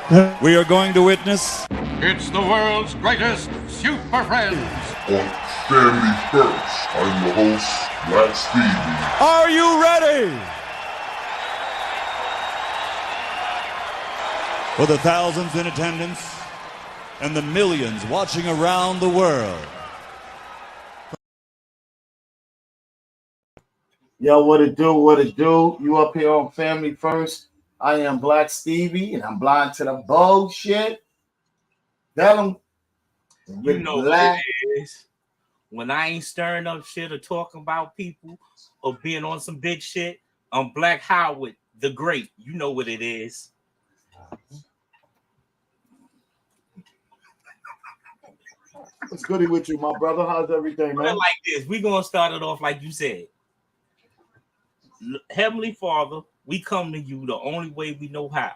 We are going to witness. It's the world's greatest Super Friends. On Family First, I'm the host, Black Stevie. Are you ready? For the thousands in attendance and the millions watching around the world. Yo, what it do? What it do? You up here on Family First? I am Black Stevie, and I'm blind to the bullshit. Tell them. You know what it is. When I ain't stirring up shit or talking about people or being on some big shit, I'm Black Howard the Great. You know what it is. What's goody with you, my brother? How's everything, man? Like this, we gonna start it off like you said. Heavenly Father, we come to you the only way we know how.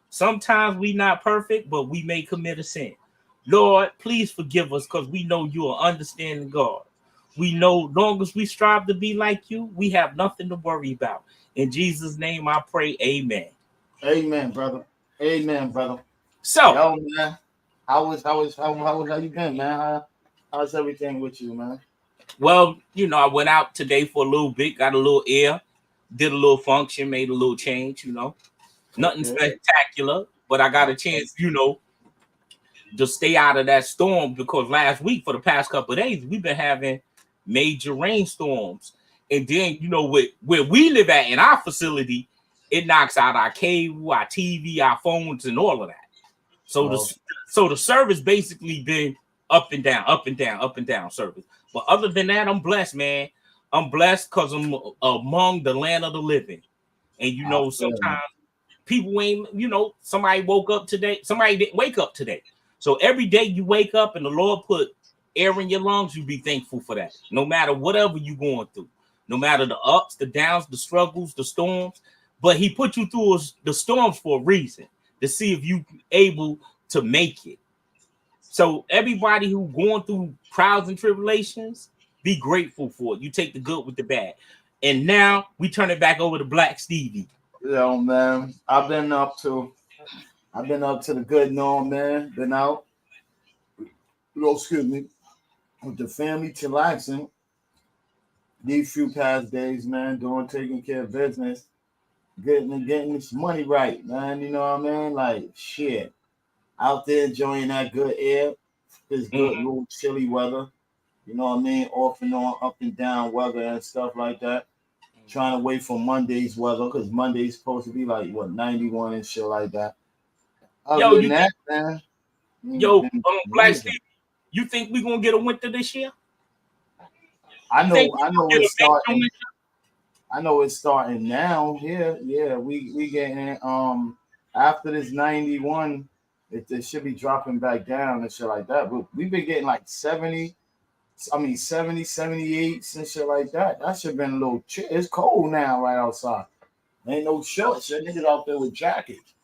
Sometimes we not perfect, but we may commit a sin. Lord, please forgive us because we know you are understanding God. We know long as we strive to be like you, we have nothing to worry about. In Jesus' name I pray, amen. Amen, brother. Amen, brother. So, yo, man, how you been, man? How's everything with you, man? Well, you know, I went out today for a little bit, got a little air, did a little function, made a little change, you know. Nothing spectacular, but I got a chance, you know, to stay out of that storm because last week, for the past couple of days, we've been having major rainstorms. And then, you know, where we live at in our facility, it knocks out our cable, our TV, our phones, and all of that. So the service basically been up and down, up and down, up and down service. But other than that, I'm blessed, man. I'm blessed because I'm among the land of the living. And, you know, sometimes people ain't, you know, somebody woke up today. Somebody didn't wake up today. So every day you wake up and the Lord put air in your lungs, you be thankful for that. No matter whatever you're going through, no matter the ups, the downs, the struggles, the storms. But he put you through the storms for a reason, to see if you able to make it. So everybody who going through trials and tribulations, be grateful for it. You take the good with the bad. And now we turn it back over to Black Stevie. Yo, man, I've been up to the good norm, man. Been out, excuse me, with the family, chillaxing. These few past days, man, taking care of business, getting this money right, man. You know what I mean? Like shit, out there enjoying that good air, this good little chilly weather. You know what I mean? Off and on, up and down weather and stuff like that. Trying to wait for Monday's weather because Monday's supposed to be like 91 and shit like that. Yo, man. Black Steve, you think we gonna get a winter this year? I know it's starting. I know it's starting now. Yeah. We getting after this 91, it should be dropping back down and shit like that. But we've been getting like 70, 78 and shit like that. That should have been a little chill. It's cold now right outside. Ain't no shorts. That niggas out there with jackets.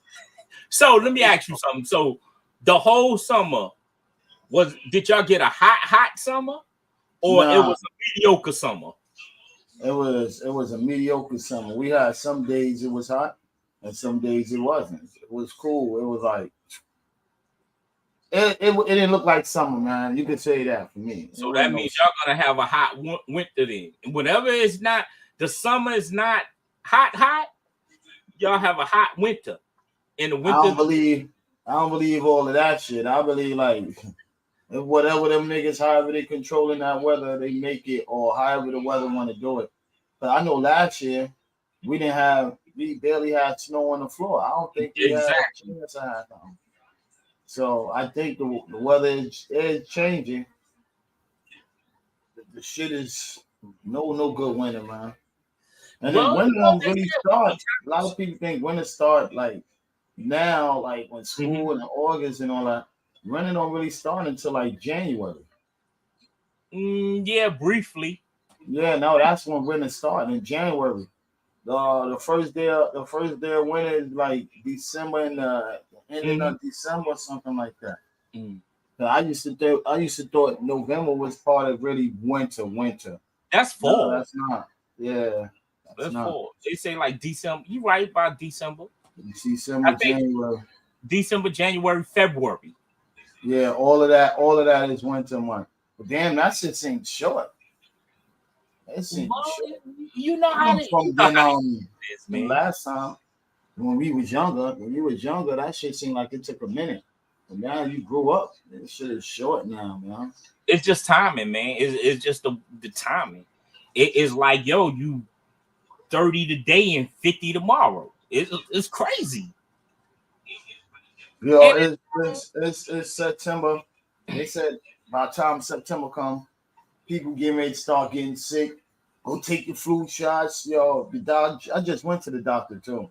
So let me ask you something. So the whole summer did y'all get a hot summer, or it was a mediocre summer? It was a mediocre summer. We had some days it was hot, and some days it wasn't. It was cool. It was like it didn't look like summer, man. You could say that for me. So that means y'all gonna have a hot winter then. Whenever it's not the summer is not hot, y'all have a hot winter. In the winter, I don't believe all of that shit. I believe like whatever them niggas, however they controlling that weather, they make it, or however the weather want to do it. But I know last year we barely had snow on the floor. I don't think we had a chance to have them. So I think the weather is changing. The shit is no good winter, man. And then winter don't really start. A lot of people think winter start like now, like when school and August and all that. Winter don't really start until like January. Yeah, briefly. Yeah, no, that's when winter starts in January. The first day of winter is like December and the ending of December, something like that. I used to thought November was part of really winter. That's fall. No, that's not. Yeah, that's fall. They say like December. You right about December. December, January. December, January, February. Yeah, all of that is winter month. But damn, that shit seems short. That seems short. You know how From man. Last time when we was younger, that shit seemed like it took a minute. But now you grew up. This shit is short now, man. It's just timing, man. It's just the timing. It is like, yo, you 30 today and 50 tomorrow. It's crazy. Yo, it's September. They said by the time September comes, people getting ready to start getting sick. Go take your flu shots. Yo, the doctor, I just went to the doctor too.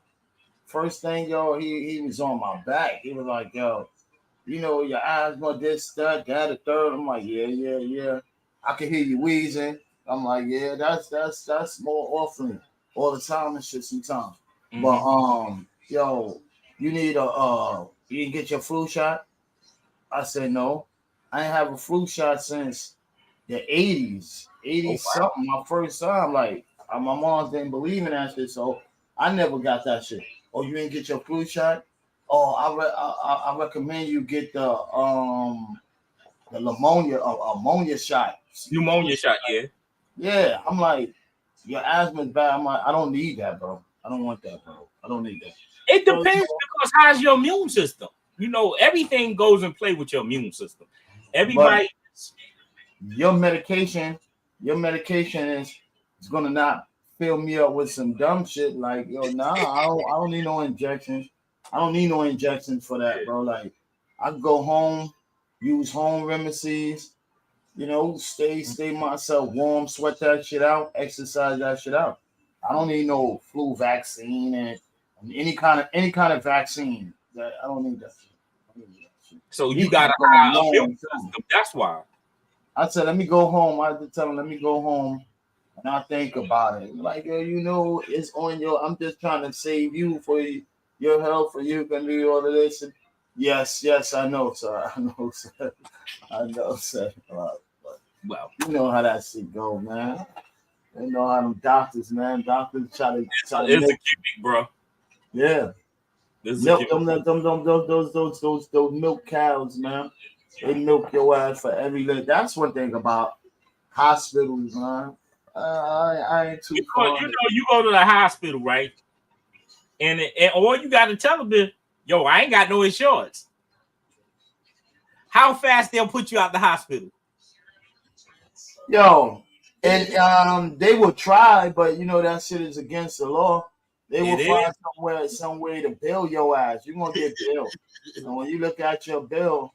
First thing, yo, he was on my back. He was like, yo, you know, your asthma, this, that, the third. I'm like, yeah. I can hear you wheezing. I'm like, yeah, that's more often all the time and shit sometimes. Mm-hmm. But yo, you need you didn't get your flu shot? I said no. I ain't have a flu shot since the 80s. 80 something. My first time, like my mom didn't believe in that shit, so I never got that shit. Oh, you didn't get your flu shot? Oh, I recommend you get the ammonia shot. Pneumonia shot, yeah. Yeah, I'm like, your asthma's bad. I'm like, I don't need that, bro. I don't want that, bro. I don't need that. It depends because how's your immune system? You know, everything goes in play with your immune system. Everybody. But your medication is gonna not fill me up with some dumb shit like, yo, nah, I don't need no injections. I don't need no injections for that, bro. Like, I can go home, use home remedies, you know, stay myself warm, sweat that shit out, exercise that shit out. I don't need no flu vaccine and any kind of vaccine. That I don't need that shit. So you got a high immune system. That's why. I said, let me go home. I had to tell him, let me go home and I think about it. Like, yo, you know, it's on I'm just trying to save you for your health, for you can do all of this. And yes, I know, sir. I know, sir. Well, you know how that shit go, man. You know how them doctors, man. Doctors try to it's a gimmick, bro. Yeah. Milk those milk cows, man. They milk your ass for every day. That's one thing about hospitals, man. I ain't too far. You know, you go to the hospital, right? And all you got to tell them is, yo, I ain't got no insurance. How fast they'll put you out the hospital? Yo, and they will try, but you know that shit is against the law. They will find some way to bill your ass. You're gonna get billed. So when you look at your bill,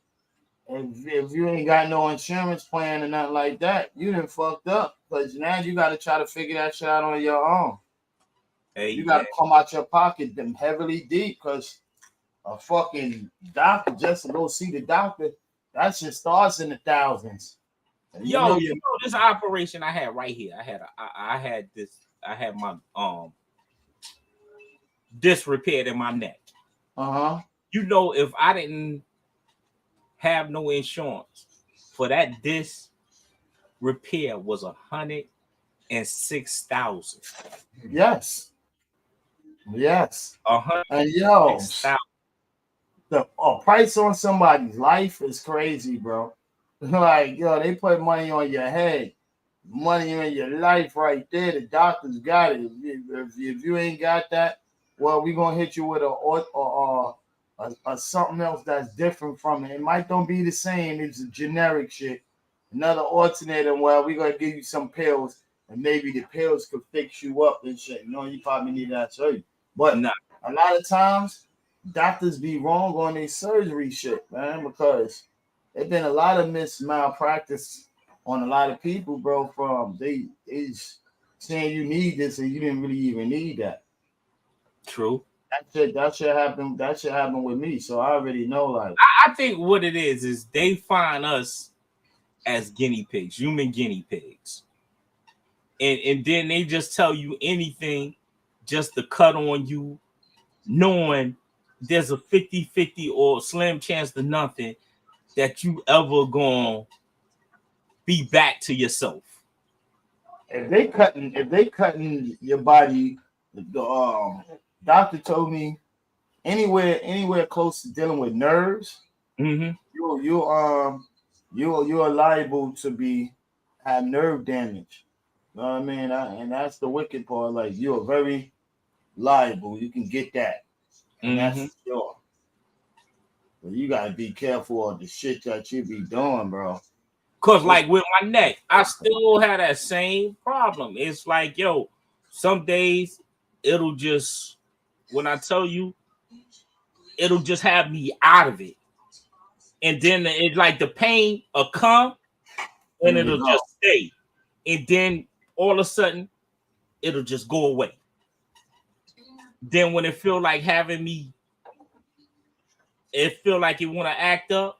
if you ain't got no insurance plan or nothing like that, you done fucked up. Because now you got to try to figure that shit out on your own. Hey, you got to come out your pocket them heavily deep because a fucking doctor, just to go see the doctor, that shit starts in the thousands. You know this operation I had right here. I had my disc repaired in my neck. You know, if I didn't have no insurance for that disc repair was $106,000. Yes. And yo, the price on somebody's life is crazy, bro. Like, yo, they put money on your head, money on your life right there. The doctors got it. If you ain't got that, well, we gonna hit you with a something else that's different from it. It might don't be the same. It's a generic shit. Another alternative. Well, we're gonna give you some pills, and maybe the pills could fix you up and shit. You know, you probably need that surgery. But a lot of times, doctors be wrong on their surgery shit, man, because there's been a lot of malpractice on a lot of people, bro. From they saying you need this and you didn't really even need that. True. That should happen. That should happen with me. So I already know. Like, I think what it is they find us as guinea pigs, human guinea pigs, and then they just tell you anything just to cut on you, knowing there's a 50-50 or slim chance to nothing that you ever gonna be back to yourself. If they cutting your body, the doctor told me anywhere close to dealing with nerves, Mm-hmm. you're liable to have nerve damage. You know what I mean? And that's the wicked part. Like, you're very liable. You can get that, and that's sure. But you gotta be careful of the shit that you be doing, bro. Cause like with my neck, I still have that same problem. It's like, yo, some days it'll just, when I tell you, it'll just have me out of it. And then it's like the pain will come and it'll just stay. And then all of a sudden, it'll just go away. Then when it feel like having me, it feel like it want to act up,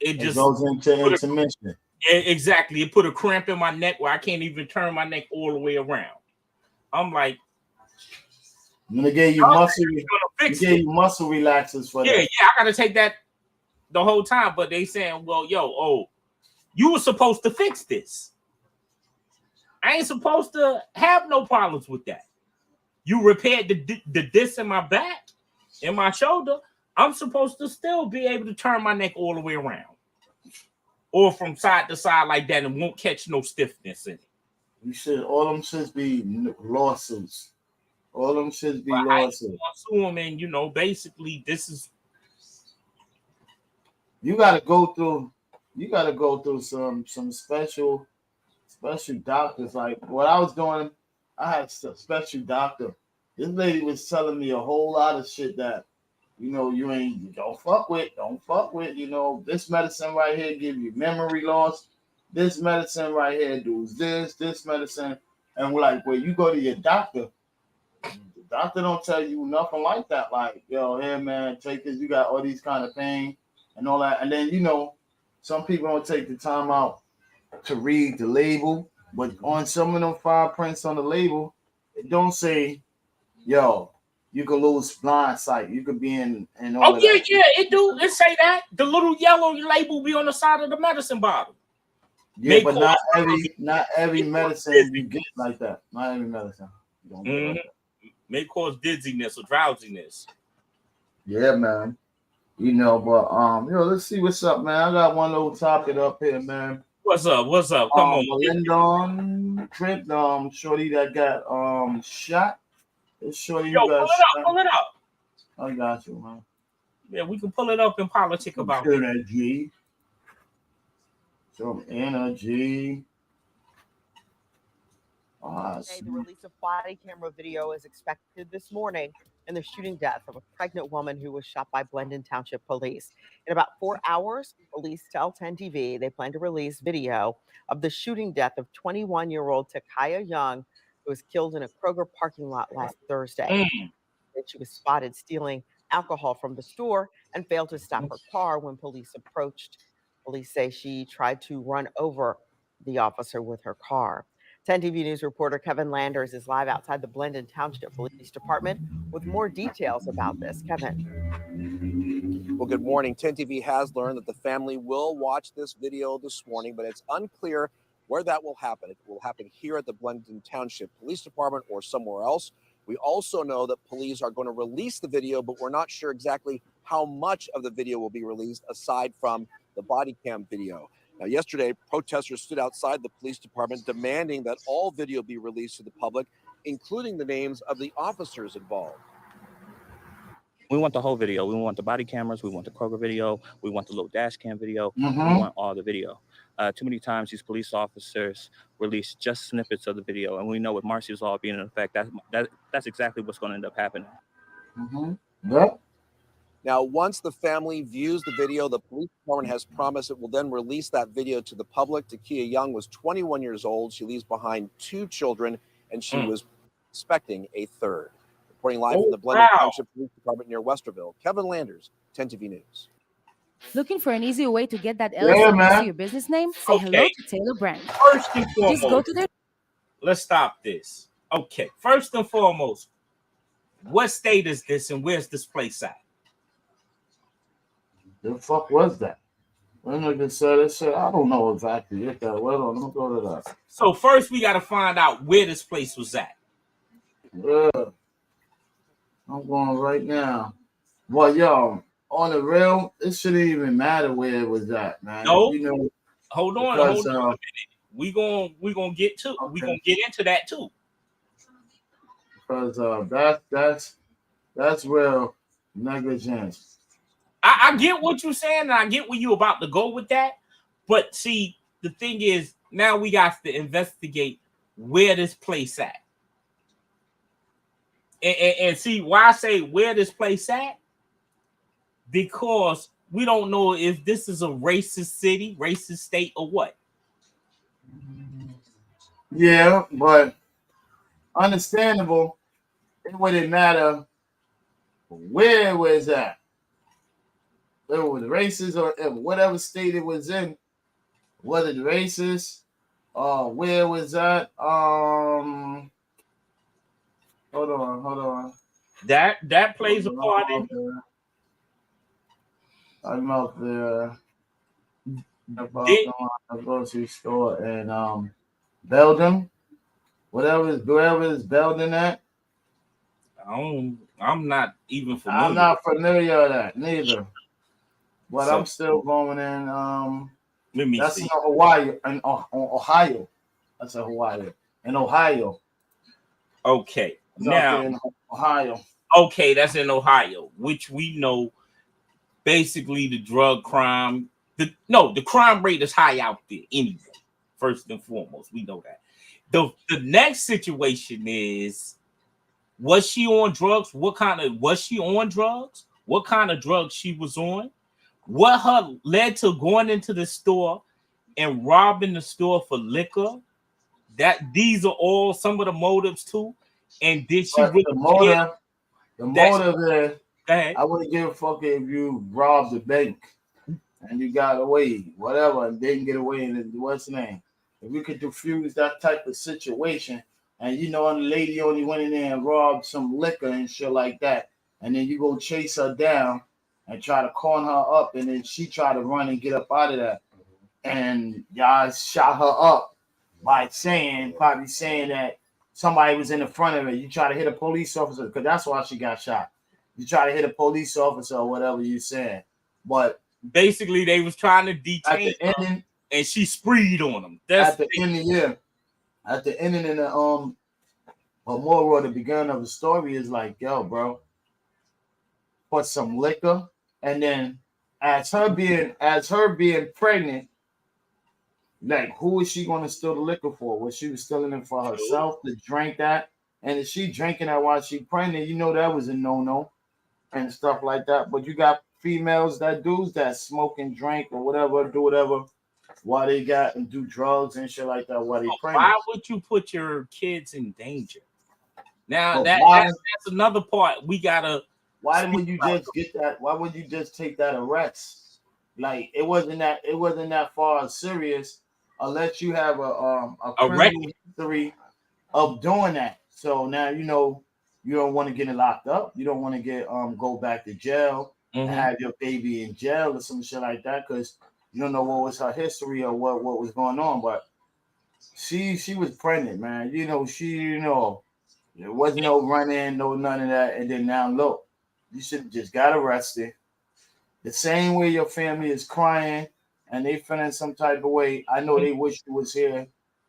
it just goes into intermission. Exactly. It put a cramp in my neck where I can't even turn my neck all the way around. I'm like, I'm gonna give you muscle. Muscle relaxers for that. Yeah, I gotta take that the whole time. But they saying, well, you were supposed to fix this. I ain't supposed to have no problems with that. You repaired the disc in my back, in my shoulder. I'm supposed to still be able to turn my neck all the way around, or from side to side like that, and won't catch no stiffness in it. You should. All them should be lawsuits. All them should be lawsuits. Sue them, and basically, this is. You gotta go through some special doctors. Like what I was doing, I had a special doctor. This lady was telling me a whole lot of shit that, you don't fuck with. This medicine right here give you memory loss. This medicine right here does this medicine. And we're like, well, you go to your doctor. The doctor don't tell you nothing like that. Like, hey man, take this. You got all these kind of pain and all that. And then, some people don't take the time out to read the label. But on some of them fine prints on the label, it don't say, you could lose blind sight. You could be in all of that. Yeah, it do. It say that. The little yellow label be on the side of the medicine bottle. Yeah, but not every medicine you get like that. Not every medicine. You don't get like that. May cause dizziness or drowsiness. Yeah, man. But let's see what's up, man. I got one little topic up here, man. What's up? Come on. Lyndon Trent, shorty that got shot. It's shorty pull it up. I got you, man. Yeah, we can pull it up in politics about it. Energy. Some energy. The release of body camera video is expected this morning in the shooting death of a pregnant woman who was shot by Blendon Township Police. In about 4 hours, police tell 10 TV they plan to release video of the shooting death of 21-year-old Takaya Young, who was killed in a Kroger parking lot last Thursday. She was spotted stealing alcohol from the store and failed to stop her car when police approached. Police say she tried to run over the officer with her car. 10 TV News reporter Kevin Landers is live outside the Blendon Township Police Department with more details about this. Kevin. Well, good morning. 10 TV has learned that the family will watch this video this morning, but it's unclear where that will happen. It will happen here at the Blendon Township Police Department or somewhere else. We also know that police are going to release the video, but we're not sure exactly how much of the video will be released aside from the body cam video. Now, yesterday, protesters stood outside the police department demanding that all video be released to the public, including the names of the officers involved. We want the whole video. We want the body cameras. We want the Kroger video. We want the little dash cam video. We want all the video. Too many times these police officers release just snippets of the video. And we know with Marsy's law being in effect, that's exactly what's going to end up happening. Yep. Now, once the family views the video, the police department has promised it will then release that video to the public. Takaya Young was 21 years old. She leaves behind 2 children, and she was expecting a third. Reporting live from the Blendon Township Police Department near Westerville, Kevin Landers, 10 TV News. Looking for an easy way to get that LLC to your business name? Say hello to Taylor Brand. First and foremost, just go to their. Let's stop this. Okay. First and foremost, what state is this and where's this place at? The fuck was that? When nigga said it, I don't know exactly. Let me go to that. So first we got to find out where this place was at. Yeah. I'm going right now. Well, yo, on the real, it shouldn't even matter where it was at, man. No, You know, hold on a minute. We gonna get to we gonna get into that too. Because that's real negligence. I get what you're saying, and I get where you about to go with that. But see, the thing is, now we got to investigate where this place at. And see why I say where this place at? Because we don't know if this is a racist city, racist state, or what. Yeah, but understandable. It wouldn't matter where it was at. If it was racist or if whatever state it was in, whether it's racist or where it was at. Hold on. That plays a part in it. I'm out there at the grocery store in Belgium. Wherever is Belgium at. I'm not even familiar. I'm not familiar with that neither. But so, I'm still going in. Let me that's see. In Hawaii, in Ohio. That's in Hawaii. In Ohio. Okay. It's now in Ohio. Okay, that's in Ohio, which we know basically the drug crime. The crime rate is high out there anyway. First and foremost, we know that. The next situation is, was she on drugs? Was she on drugs? What kind of drugs she was on? What her led to going into the store and robbing the store for liquor? These are all some of the motives too. And did she really the motive is I wouldn't give a fuck if you robbed the bank and you got away, whatever, and didn't get away, and what's the name? If we could diffuse that type of situation, and the lady only went in there and robbed some liquor and shit like that, and then you go chase her down and try to corner her up, and then she try to run and get up out of that, and y'all shot her up by probably saying that somebody was in the front of her. You try to hit a police officer, because that's why she got shot. You try to hit a police officer or whatever you saying, but basically they was trying to detain her, and she spreed on them. That's at the end of the year. At the ending of the moral of the beginning of the story is like, yo, bro, put some liquor, and then as her being pregnant, like, who is she going to steal the liquor for? Was she stealing it for herself to drink that? And if she drinking that while she pregnant, that was a no and stuff like that. But you got females dudes that smoke and drink or whatever, do whatever while they got and do drugs and shit like that while they pregnant. Why would you put your kids in danger? Now that's another part we gotta. Why would you just get that? Why would you just take that arrest? Like, it wasn't that far serious unless you have a criminal history of doing that. So now you don't want to get locked up. You don't want to get go back to jail and have your baby in jail or some shit like that, because you don't know what was her history or what was going on. But she was pregnant, man. There wasn't no running, no none of that. And then now look, you should have just got arrested. The same way your family is crying and they feeling some type of way. I know they wish you was here.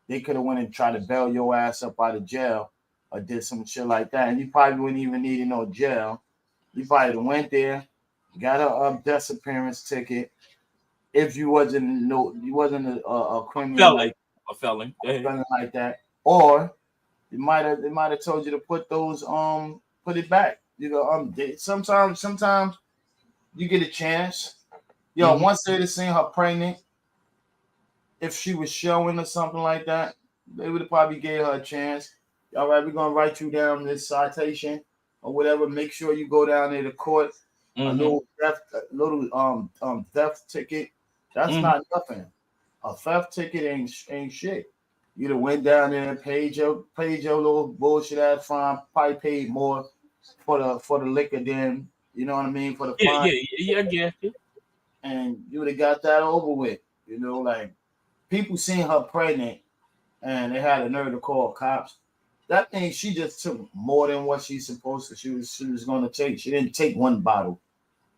They could have went and tried to bail your ass up out of jail or did some shit like that. And you probably wouldn't even need no jail. You probably went there, got a disappearance ticket. If you wasn't a criminal, a felon like that, or they might have told you to put those put it back. Sometimes you get a chance. Once they'd have seen her pregnant, if she was showing or something like that, they would have probably gave her a chance. All right, we're gonna write you down this citation or whatever. Make sure you go down there to court. A little theft ticket. That's not nothing. A theft ticket ain't shit. You'd have went down there and paid your little bullshit ass fine. Probably paid more for the liquor than, you know what I mean, for the fine. Yeah, I get it. And you would have got that over with. Like, people seen her pregnant and they had a nerve to call cops. that thing, she just took more than what she's supposed to. She was going to take. She didn't take one bottle.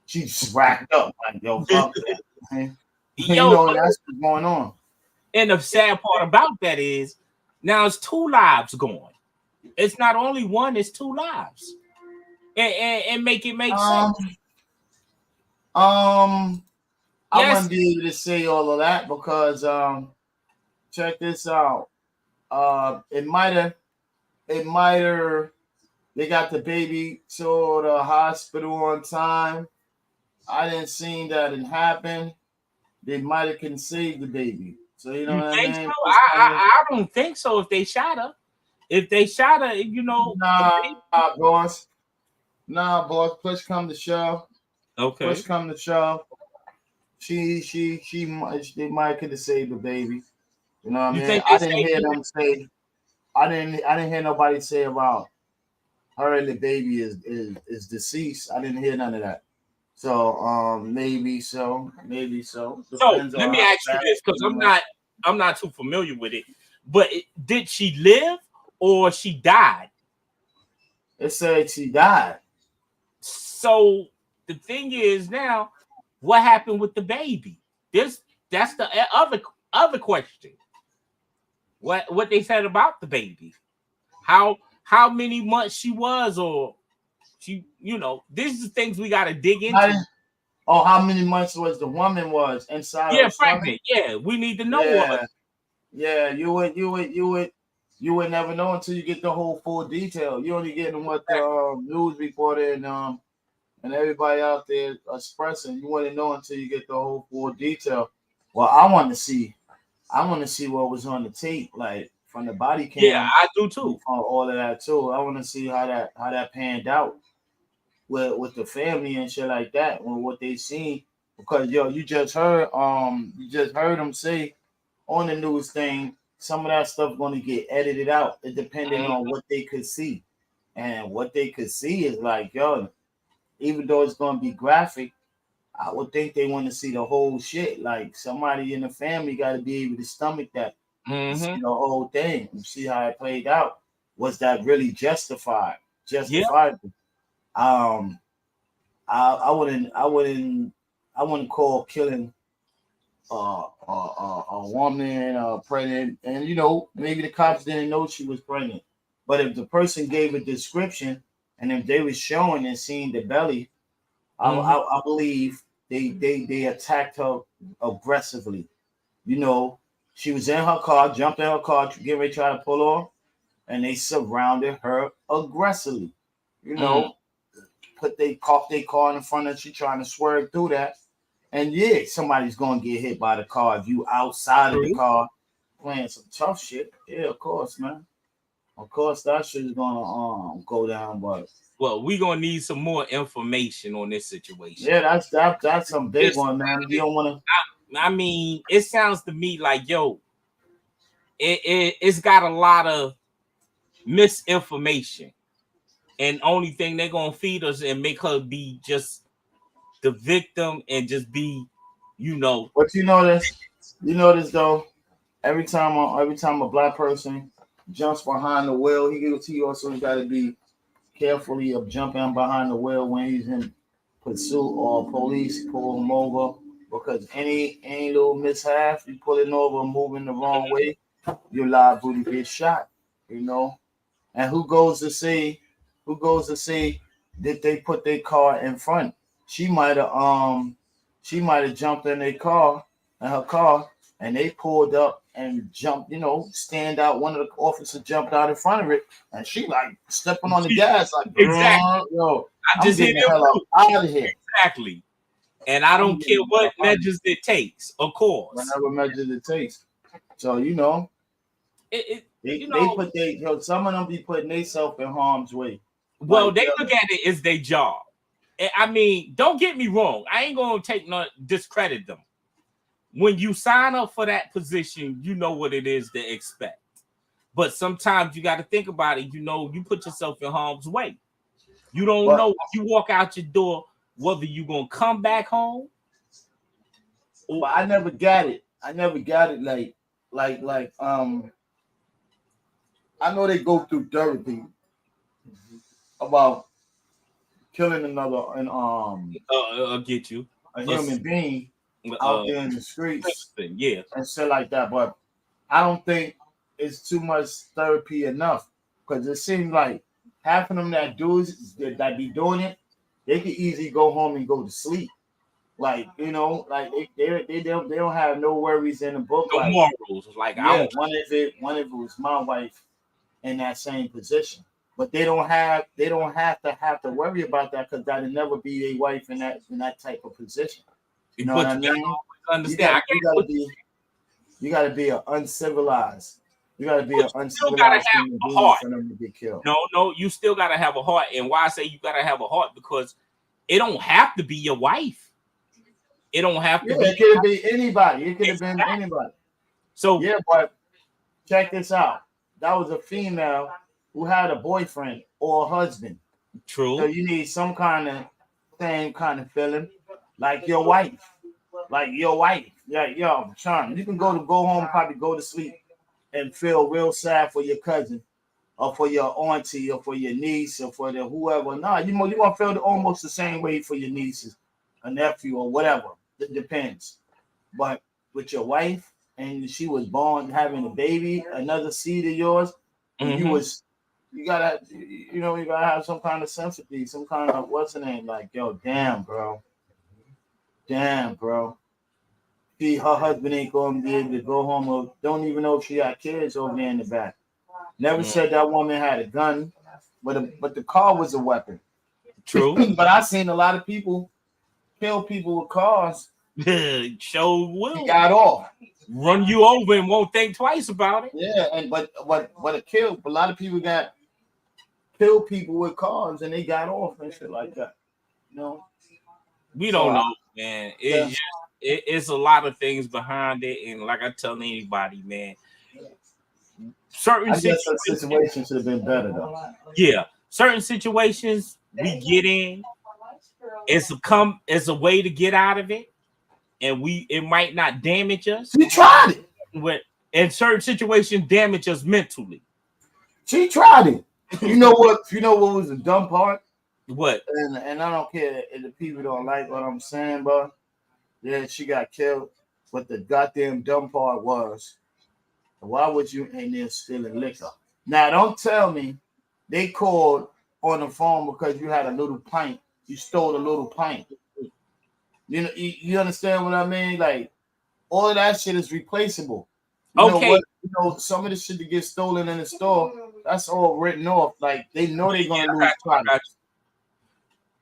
She just racked up like, yo, fuck that. Man. You know, that's what's going on. And the sad part about that is now it's 2 lives going. It's not only one, it's 2 lives. And make it make sense. I wouldn't be able to say all of that because check this out. It might have they got the baby to the hospital on time. I didn't see that it happen. They might have conceived the baby. So you know what I mean? So? I don't think so. If they shot her, you know. Nah, boss. Push come to shove. Okay. Push come to shove. They might could have saved the baby. You know what I mean? I didn't hear them say. I didn't hear nobody say about her and the baby is deceased. I didn't hear none of that. So maybe so. So let me ask you this, because I'm not too familiar with it. But did she live or she died? It said she died. So the thing is now, what happened with the baby? That's the other question. What they said about the baby? How many months she was, or she, you know, these are things we got to dig into. How many months was the woman was inside? Yeah, pregnant. Yeah, we need to know what. Yeah, you would never know until you get the whole full detail. You only getting what the news reporter and everybody out there expressing. You wouldn't know until you get the whole full detail. Well, I want to see what was on the tape, like from the body cam. Yeah, I do too. All of that too. I want to see how that panned out with the family and shit like that, and what they seen. Because you just heard them say on the news thing, some of that stuff going to get edited out. It depending on what they could see, and what they could see is like, even though it's going to be graphic, I would think they want to see the whole shit. Like somebody in the family got to be able to stomach that, see the whole thing, and see how it played out. Was that really justified? Justifiable? Yeah. I wouldn't call killing a woman pregnant, and you know, maybe the cops didn't know she was pregnant. But if the person gave a description, and if they was showing and seeing the belly, I believe they attacked her aggressively. You know, she was in her car, jumped in her car, getting ready to try to pull off, and they surrounded her aggressively. You know, they caught their car in front of her. She trying to swerve through that. And yeah, somebody's gonna get hit by the car if you outside of the car playing some tough shit. Yeah, of course, man. Of course, that shit is gonna go down, but we're gonna need some more information on this situation. Yeah, that's some big one, man. You don't want to. I mean, it sounds to me like it's got a lot of misinformation, and only thing they're gonna feed us and make her be just the victim and just be, you know. But you notice though, every time a black person jumps behind the wheel, he also got to be carefully of jumping behind the wheel when he's in pursuit or police pull him over, because any little mishap, you pulling over, moving the wrong way, you're liable to get shot. You know, and who goes to say that they put their car in front? She might have jumped in her car, and they pulled up and jumped, you know, stand out. One of the officers jumped out in front of it, and she like stepping on the gas, like, exactly. Yo, I just hit hell out of here. Exactly. And I don't care what measures it takes, of course. Whatever measures it takes. So you know, some of them be putting themselves in harm's way. Well, they look at it as their job. I mean, don't get me wrong. I ain't gonna discredit them. When you sign up for that position, you know what it is to expect. But sometimes you got to think about it. You know, you put yourself in harm's way. You don't know if you walk out your door whether you're gonna come back home. But I never got it. I know they go through therapy about killing another and I'll get you a human being out there in the streets and shit like that. But I don't think it's too much therapy enough, because it seems like half of them that be doing it, they could easily go home and go to sleep. Like, you know, like they don't have no worries in the book. No like morals. Like, yeah, one if it was my wife in that same position. But they don't have to worry about that, because that'll never be a wife in that type of position. You know what I mean? Understand? You gotta be an uncivilized. You gotta be an still gotta uncivilized have human a being heart. for them to get killed. No, you still gotta have a heart. And why I say you gotta have a heart, because it don't have to be your wife. It don't have to be. It could be anybody. It could have been anybody. So yeah, but check this out. That was a female who had a boyfriend or a husband. True. So you need some kind of same kind of feeling, like your wife. Like your wife. Yeah, yo, Sean, you can go home, probably go to sleep and feel real sad for your cousin or for your auntie or for your niece or for the whoever. No, you're gonna feel almost the same way for your nieces, a nephew, or whatever. It depends. But with your wife, and she was born having a baby, another seed of yours, you gotta have some kind of sympathy, some kind of what's the name? Like, yo, damn, bro. Her husband ain't gonna be able to go home, or don't even know if she got kids over there in the back. Never said that woman had a gun, but the car was a weapon. True. But I seen a lot of people kill people with cars. Show will got off. Run you over and won't think twice about it. Yeah, and but a lot of people got killed people with cars and they got off and shit like that. You know? We don't know, man. It's a lot of things behind it, and like I tell anybody, man, certain situations should have been better though. Yeah, certain situations we get in, it's a way to get out of it, and it might not damage us. We tried it. In certain situations, damage us mentally. She tried it. You know what? Was the dumb part? What? And I don't care if the people don't like what I'm saying, but yeah, she got killed. But the goddamn dumb part was, why would you in there stealing liquor? Now, don't tell me they called on the phone because you had a little pint. You stole a little pint. You know, you understand what I mean? Like, all of that shit is replaceable. You know what? Some of the shit that gets stolen in the store, that's all written off. Like, they know they're gonna lose products.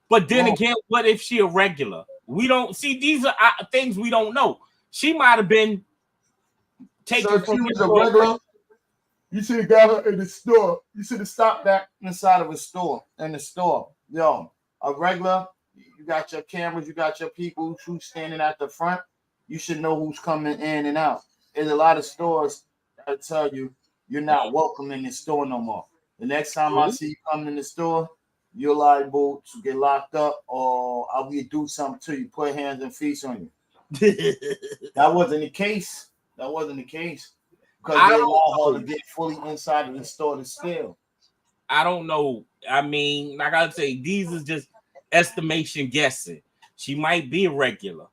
But then again, what if she a regular? We don't see, these are things we don't know. She might have been taken. So if she was a regular, you should have got her in the store. You should have stopped that inside of a store. In the store, yo, a regular. You got your cameras. You got your people who's standing at the front. You should know who's coming in and out. There's a lot of stores that tell you you're not welcome in the store no more. The next time I see you coming in the store, you're liable to get locked up, or I will do something to you, put hands and feet on you. That wasn't the case. Because they allowed her to get fully inside of the store to steal. I don't know. I mean, like I say, these is just estimation guessing. She might be a regular.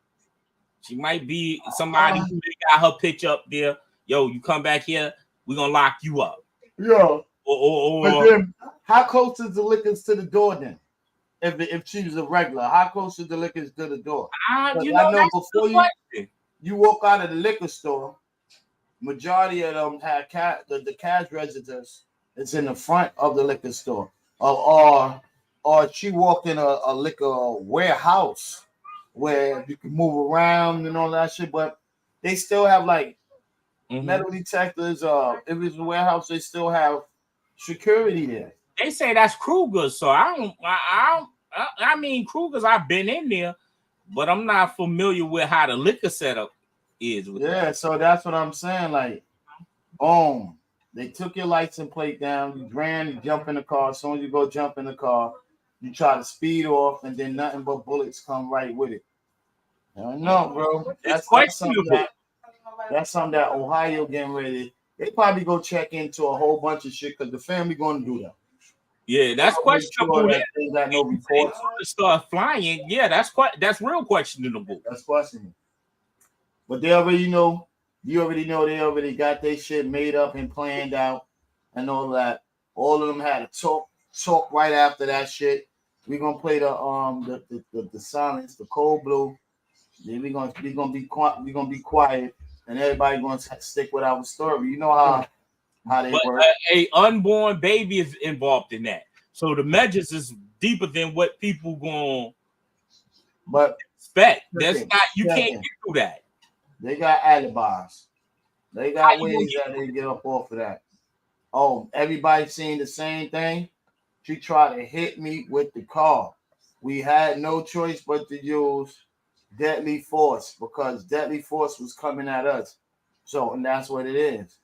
She might be somebody who got her picture up there. Yo, you come back here, we're gonna lock you up. Yeah. But then, how close is the liquors to the door then? If she was a regular, how close is the liquors to the door? I know before you walk out of the liquor store, majority of them have the cash registers. It's in the front of the liquor store, or she walked in a liquor warehouse where you can move around and all that shit. But they still have like metal detectors. If it's a warehouse, they still have security there. They say that's Kruger's, so I mean Kruger's. I've been in there, but I'm not familiar with how the liquor setup is. So that's what I'm saying. Like, they took your license plate down. You ran, you jump in the car. As soon as you go jump in the car, you try to speed off, and then nothing but bullets come right with it. I know, bro. That's questionable. That's something that Ohio getting ready they probably go check into a whole bunch of shit because the family going to do that. Yeah, that's questionable. Sure they got no reports to start flying. Yeah, that's real questionable. That's questionable. But they already know. You already know they already got their shit made up and planned out and all that. All of them had a talk right after that shit. We're gonna play the silence, the cold blue. Then we're gonna be quiet, and everybody gonna stick with our story. You know how they work. A unborn baby is involved in that, so the measures is deeper than what people gonna expect. That's not you can't get through that. They got alibis. They got ways that they get up off of that. Oh, everybody seen the same thing. She tried to hit me with the car. We had no choice but to use deadly force because deadly force was coming at us. So, and that's what it is.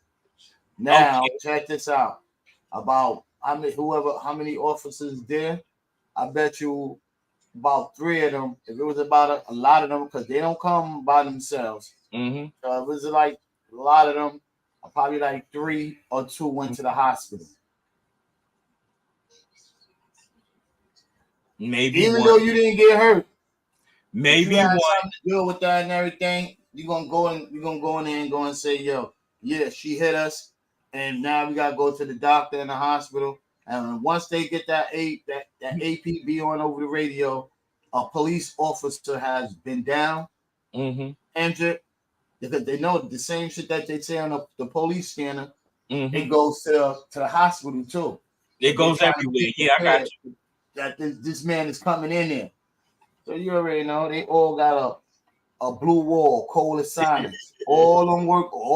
Now, check this out. About how many officers there? I bet you about 3 of them. If it was about a lot of them, because they don't come by themselves. Mm-hmm. So it was like a lot of them. Probably like 3 or 2 went to the hospital. Maybe even though you didn't get hurt. Maybe you had something to deal with that and everything. You're gonna go in there and go and say, yo, yeah, she hit us, and now we gotta go to the doctor in the hospital. And once they get that APB on over the radio, a police officer has been down, injured, because they know the same shit that they say on the police scanner. It goes to the hospital too. It goes everywhere. Yeah, I got you. That this man is coming in there. So you already know they all got a blue wall, code of silence. All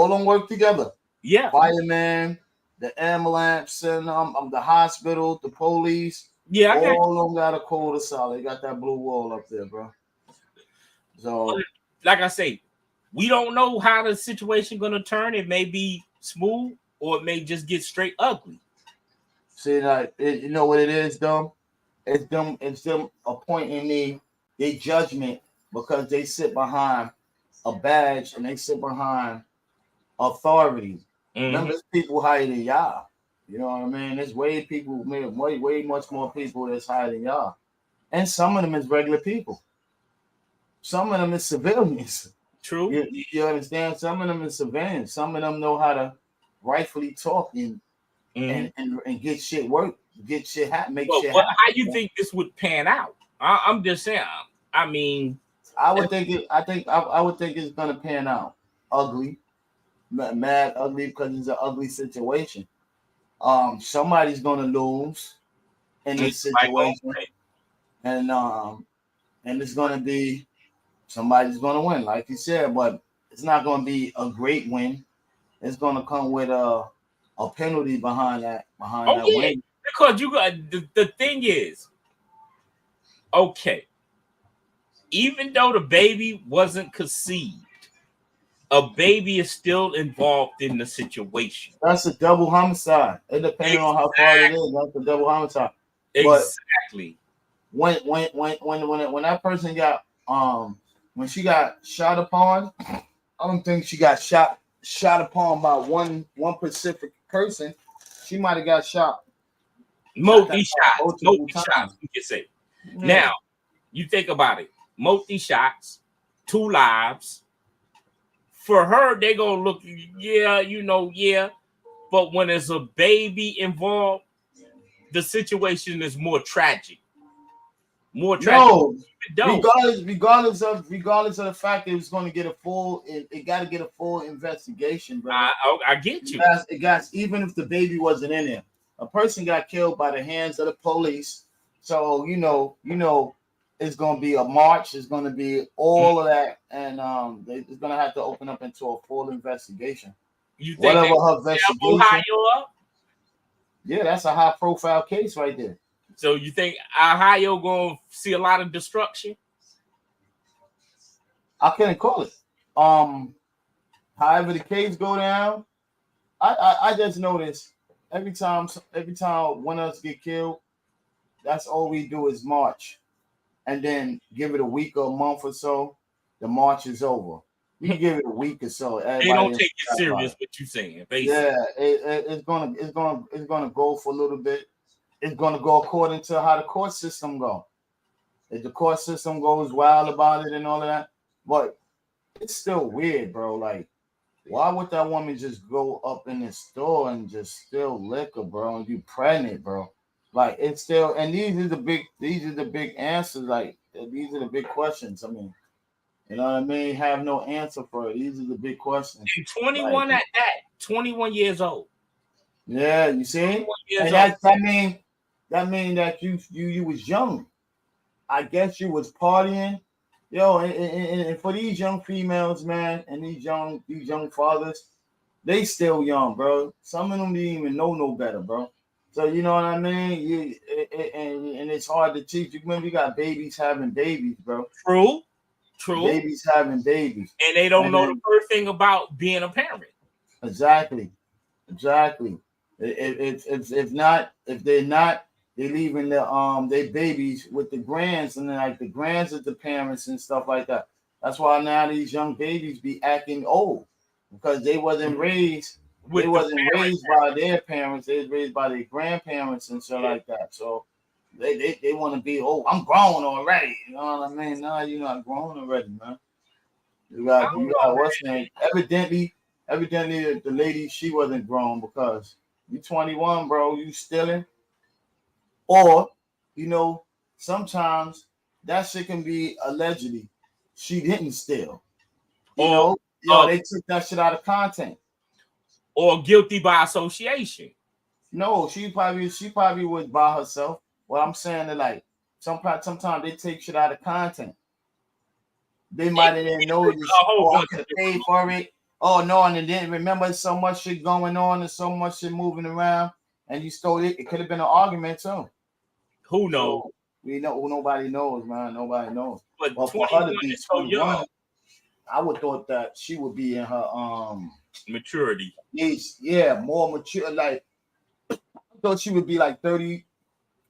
them work together. Yeah. Fireman, the ambulance, and the hospital, the police. Yeah, all of them got a code of silence. They got that blue wall up there, bro. So, like I say, we don't know how the situation gonna turn. It may be smooth or it may just get straight ugly. See, like you know what it is, though. It's them appointing their judgment because they sit behind a badge and they sit behind authority. Remember, there's people higher than y'all. You know what I mean? There's way much more people that's higher than y'all. And some of them is regular people. Some of them is civilians. True. You understand? Some of them is civilians. Some of them know how to rightfully talk and get shit work. Get shit happen, make shit happen. How you think this would pan out? I'm just saying. I mean, I would think it's gonna pan out ugly, mad ugly because it's an ugly situation. Somebody's gonna lose in this situation, and it's gonna be somebody's gonna win, like you said, but it's not gonna be a great win. It's gonna come with a penalty behind that win. Because you got the thing is, okay, even though the baby wasn't conceived, a baby is still involved in the situation. That's a double homicide. It depends on how far it is. That's a double homicide. Exactly. But when that person got when she got shot upon, I don't think she got shot upon by one specific person. She might have got shot. Multi shots, you can say. Yeah. Now, you think about it. Multi shots, 2 lives. For her, they gonna look, yeah. But when there's a baby involved, the situation is more tragic. No, regardless of the fact that it's going to get it got to get a full investigation, bro. I get you. It got even if the baby wasn't in there. A person got killed by the hands of the police. So, you know, it's going to be a march. It's going to be all of that. And they're going to have to open up into a full investigation. You think her investigation? Yeah, that's a high profile case right there. So you think Ohio going to see a lot of destruction? I couldn't call it. However the case go down, I just noticed every time one of us get killed, that's all we do is march, and then give it a week or a month or so, the march is over. You can give it a week or so. They don't take it serious. What you saying? Basically. Yeah, it's gonna go for a little bit. It's gonna go according to how the court system go. If the court system goes wild about it and all of that, but it's still weird, bro. Like, why would that woman just go up in the store and just steal liquor, bro? And you pregnant, bro? Like, it's still, and these are the big answers. Like, these are the big questions. I mean, you know what I mean? Have no answer for it. These are the big questions. And 21 at that, 21 years old. Yeah, you see? And that mean that you was young. I guess you was partying. Yo, and for these young females, man, and these young fathers, they still young, bro. Some of them didn't even know no better, bro. So you know what I mean? And it's hard to teach. You remember, you got babies having babies, bro. True. Babies having babies, and they don't know the first thing about being a parent. Exactly. If they're not, they're leaving their babies with the grands, and then like the grands of the parents and stuff like that. That's why now these young babies be acting old because they wasn't raised. They wasn't raised by their parents. They was raised by their grandparents and stuff like that. So they want to be, oh, I'm grown already. You know what I mean? No, you're not grown already, man. You got what's name? Evidently, the lady, she wasn't grown because you 21, bro. You stealing, or sometimes that shit can be allegedly she didn't steal. They took that shit out of content. Or guilty by association. No, she probably was by herself. What I'm saying is, like, sometimes they take shit out of content. They might have didn't know this. Oh, I could have paid for it. Oh no, and they didn't remember so much shit going on and so much shit moving around, and you stole it. It could have been an argument too. Who knows? So, we know. Nobody knows, man. Nobody knows. But for her to be so young, I would thought that she would be in her maturity. Yeah, more mature. Like, I thought she would be like 30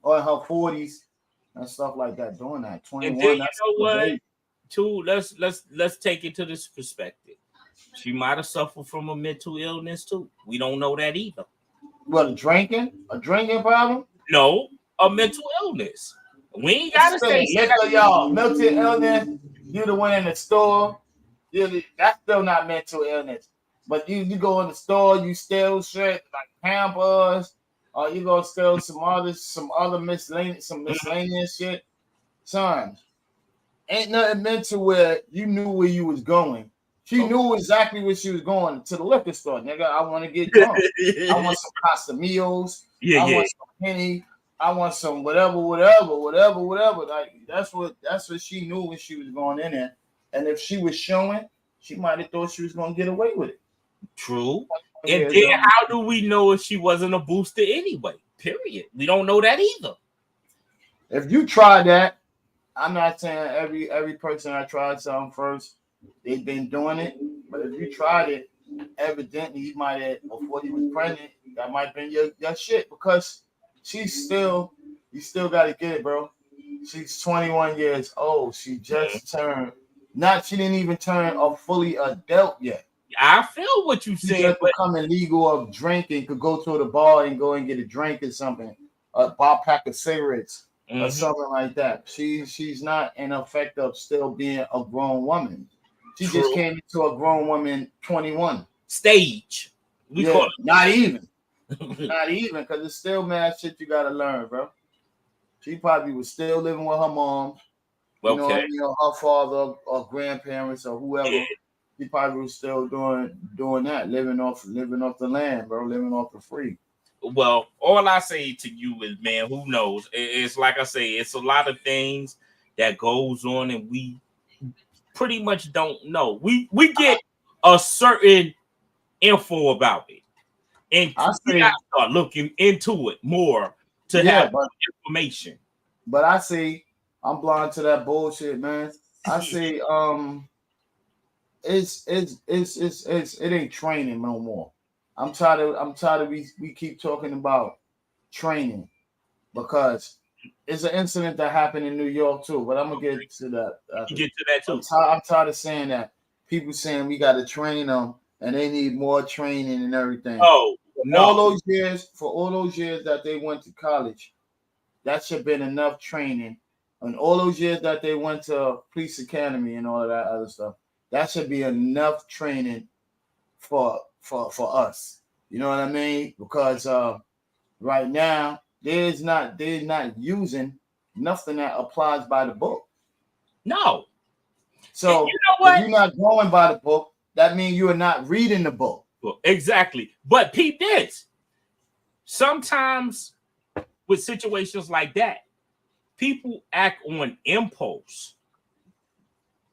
or in her 40s and stuff like that, doing that. 21. And then you know what? Too, let's take it to this perspective. She might have suffered from a mental illness too. We don't know that either. What, a drinking problem? No, a mental illness. We ain't gotta say y'all. Mental illness. You the one in the store. That's still not mental illness. But you go in the store, you steal shit like Pampers, or you go steal some other miscellaneous shit. Son, ain't nothing mental where you knew where you was going. She knew exactly where she was going, to the liquor store. Nigga, I want to get drunk. I want some Casamigos. I want some Henny. I want some whatever. Like that's what she knew when she was going in there. And if she was showing, she might have thought she was gonna get away with it. True. And then how do we know if she wasn't a booster anyway? Period. We don't know that either. If you try that, I'm not saying every person I tried something first, they've been doing it. But if you tried it, evidently you might have, before you was pregnant, that might have been your shit, because you still got to get it, bro. She's 21 years old. She just turned. She didn't even turn a fully adult yet. I feel what you said. Just becoming legal of drinking, could go to the bar and go and get a drink or something, a bar pack of cigarettes or something like that. She's not in effect of still being a grown woman. She just came into a grown woman 21 stage. We call it. Not even, because it's still mad shit you gotta learn, bro. She probably was still living with her mom. You know, her father or grandparents or whoever. Yeah. He probably was still doing that, living off the land, bro, living off the free. Well, all I say to you is, man, who knows? It's like I say, it's a lot of things that goes on, and we pretty much don't know. We get a certain info about it, and we gotta start looking into it more to have information. But I see, I'm blind to that bullshit, man. I see, it ain't training no more. I'm tired of we keep talking about training, because it's an incident that happened in New York too. But I'm gonna get to that. You get to that too. I'm tired of saying that people saying we got to train them, and they need more training and everything. Oh, no. All those years, for all those years that they went to college, that should have been enough training. And all those years that they went to police academy and all of that other stuff, that should be enough training for us. You know what I mean? Because right now they're not using nothing that applies by the book. No. So you know what? If you're not going by the book, that means you are not reading the book. Well, exactly. But peep this. Sometimes with situations like that, people act on impulse.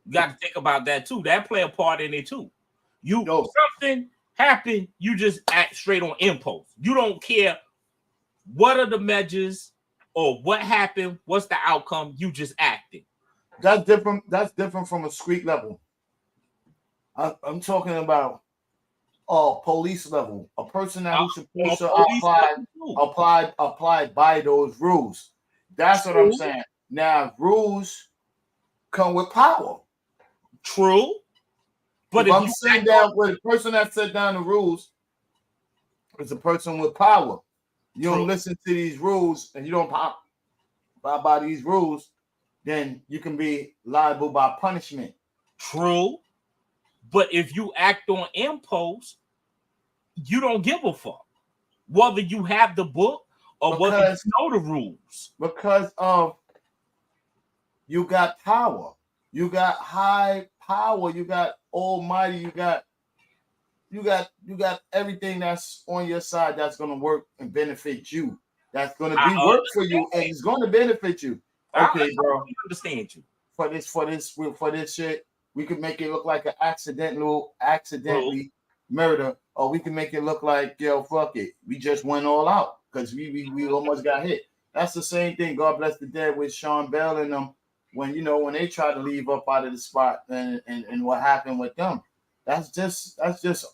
You got to think about that too. That play a part in it too. Something happened, you just act straight on impulse. You don't care what are the measures or what happened, what's the outcome. You just acting. That's different. That's different from a street level. I'm talking about police level. A person that who's supposed to apply by those rules. That's what I'm saying. Now, rules come with power. True. But if I'm sitting down with a person that set down the rules, it's a person with power. You don't listen to these rules and you don't abide by these rules, then you can be liable by punishment. True. But if you act on impulse, you don't give a fuck whether you have the book or whether you know the rules. Because you got power. You got high power. You got almighty. You got everything that's on your side that's going to work and benefit you. That's going to be work for you and it's going to benefit you. Okay, bro. I understand you. For this shit, we could make it look like an accidentally murder, or we can make it look like, yo, fuck it. We just went all out because we almost got hit. That's the same thing. God bless the dead with Sean Bell and them when they tried to leave up out of the spot and what happened with them. That's just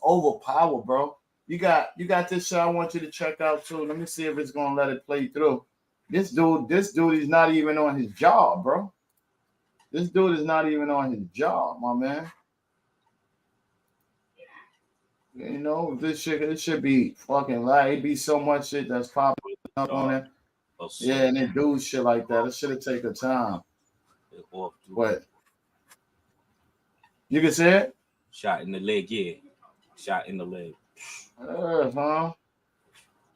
overpower, bro. You got this shit I want you to check out too. Let me see if it's gonna let it play through. This dude is not even on his job, bro. This dude is not even on his job, my man. You know, this should be fucking like it be so much shit that's popping up on it. Yeah, and it do shit like that. It should have taken time. What? You can see it? Shot in the leg, yeah. Shot in the leg. Huh?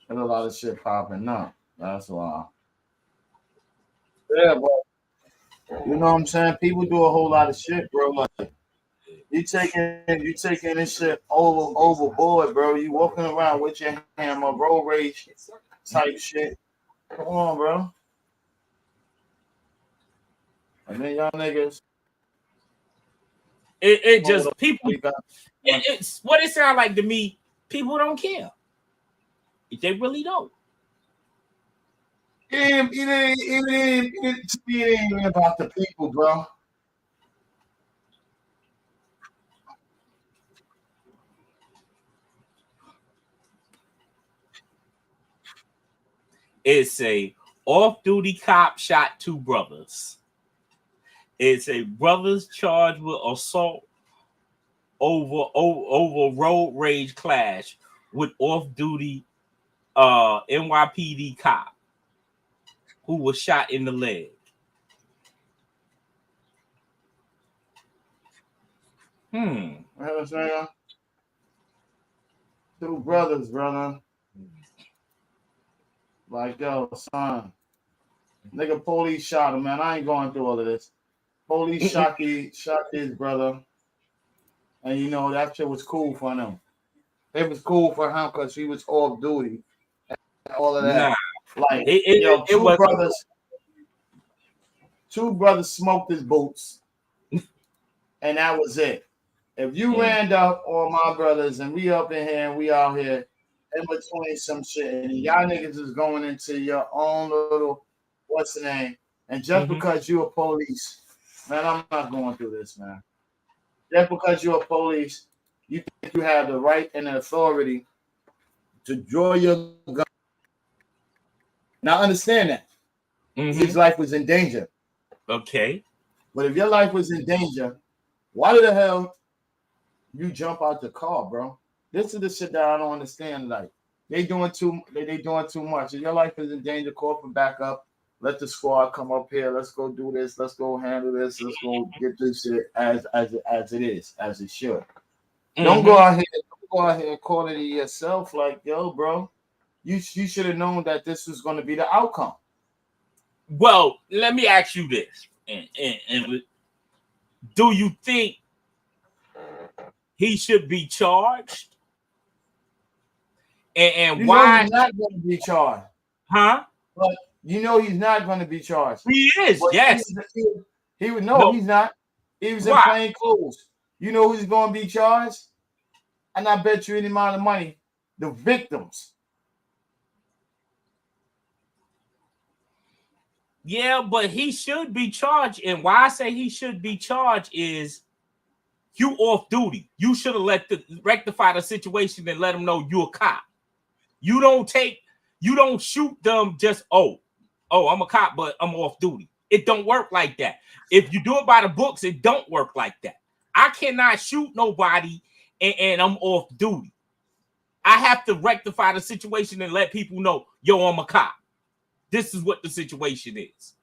There's a lot of shit popping up. That's why. Yeah, but you know what I'm saying? People do a whole lot of shit, bro. Like you taking this shit overboard, bro. You walking around with your hammer, road rage type shit. Come on, bro. And then y'all niggas. It just people. It's what it sounds like to me. People don't care. They really don't. It ain't even about the people, bro. It's a off-duty cop shot 2 brothers. It's a brothers charged with assault over road rage clash with off-duty NYPD cop who was shot in the leg. You know what I'm saying? 2 brothers, brother. Like, yo, son. Nigga, police shot him, man. I ain't going through all of this. Police shot his brother. And, you know, that shit was cool for him. It was cool for him because he was off duty. All of that. Nah. Like, two brothers smoked his boots. And that was it. If you ran up all my brothers and we up in here and we out here in between some shit and y'all niggas is going into your own little, what's the name? And just because you're a police, man, I'm not going through this, man. Just because you're a police, you think you have the right and the authority to draw your gun. Now understand that. His life was in danger. Okay. But if your life was in danger, why the hell you jump out the car, bro. This is the shit that I don't understand. Like they doing too much. If your life is in danger, call for backup. Let the squad come up here. Let's go do this. Let's go handle this. Let's go get this shit as it is, as it should. Don't go out here and call it yourself. Like, yo, bro, you should have known that this was going to be the outcome. Well, let me ask you this: and do you think he should be charged? And why he's not going to be charged? Huh? But you know he's not going to be charged. He is. But yes. He would. No, he's not. He was in plain clothes. You know who's going to be charged? And I bet you any amount of money, the victims. Yeah, but he should be charged. And why I say he should be charged is you off duty. You should have rectify the situation and let them know you're a cop. You don't shoot them just, oh, I'm a cop, but I'm off duty. It don't work like that. If you do it by the books, it don't work like that. I cannot shoot nobody and I'm off duty. I have to rectify the situation and let people know, yo, I'm a cop. This is what the situation is.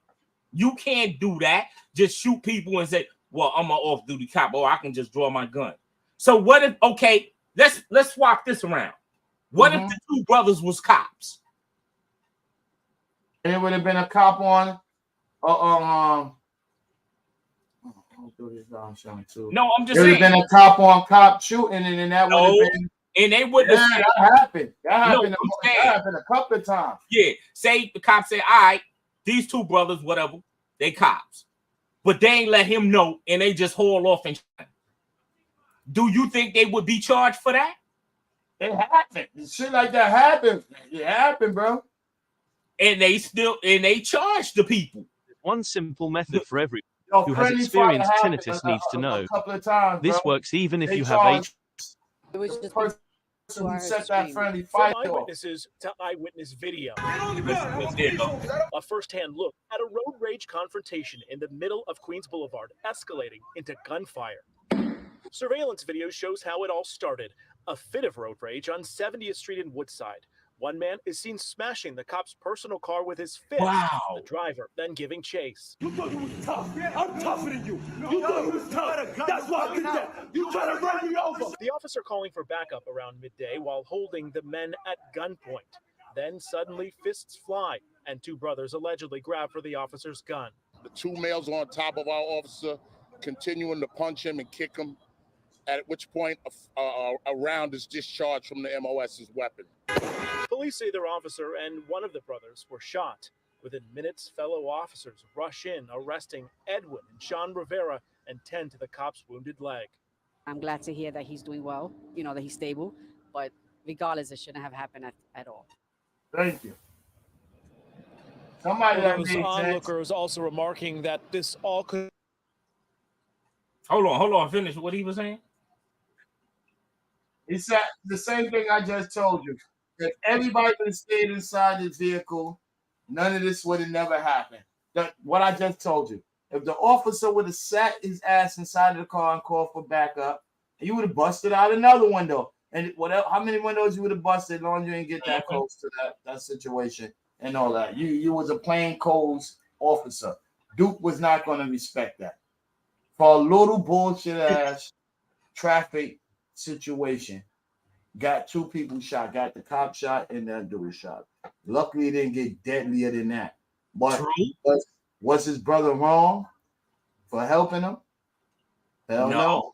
You can't do that. Just shoot people and say, well, I'm an off-duty cop. Oh, I can just draw my gun. So what if, okay, let's swap this around. What if the two brothers was cops? And it would have been a cop on no, I'm just saying. It would have been a cop on cop shooting, and then that would have been. And they wouldn't have said, that happened. That happened a couple of times. Yeah. Say the cop said, all right, these two brothers, whatever, they cops. But they ain't let him know, and they just haul off and shot. Do you think they would be charged for that? It happened. Shit like that happened. It happened, bro. And they charge the people. One simple method for everyone who has experienced tinnitus needs to know. This works even if you have set that friendly fight From eyewitnesses to eyewitness video. A first-hand look at a road rage confrontation in the middle of Queens Boulevard escalating into gunfire. Surveillance video shows how it all started. A fit of road rage on 70th Street in Woodside. One man is seen smashing the cop's personal car with his fist. Wow. The driver then giving chase. You thought you was tough. I'm tougher than you. You thought you was tough. That's why I did that. You try to run me over. The officer calling for backup around midday while holding the men at gunpoint. Then suddenly fists fly, and two brothers allegedly grab for the officer's gun. The two males on top of our officer continuing to punch him and kick him, at which point a round is discharged from the MOS's weapon. Police say their officer and one of the brothers were shot. Within minutes, fellow officers rush in, arresting Edwin and Sean Rivera and tend to the cop's wounded leg. I'm glad to hear that he's doing well, that he's stable, but regardless, it shouldn't have happened at all. Thank you. Somebody Those onlookers also remarking that this all could... Hold on. Finish what he was saying. He said the same thing I just told you. If everybody would have stayed inside this vehicle, none of this would have never happened. What I just told you. If the officer would have sat his ass inside of the car and called for backup, you would have busted out another window. And whatever, how many windows you would have busted, as long as you didn't get that close to that situation and all that. You was a plain codes officer. Duke was not going to respect that. For a little bullshit ass traffic situation, got two people shot, got the cop shot and that dude shot. Luckily, it didn't get deadlier than that. But was his brother wrong for helping him? Hell no.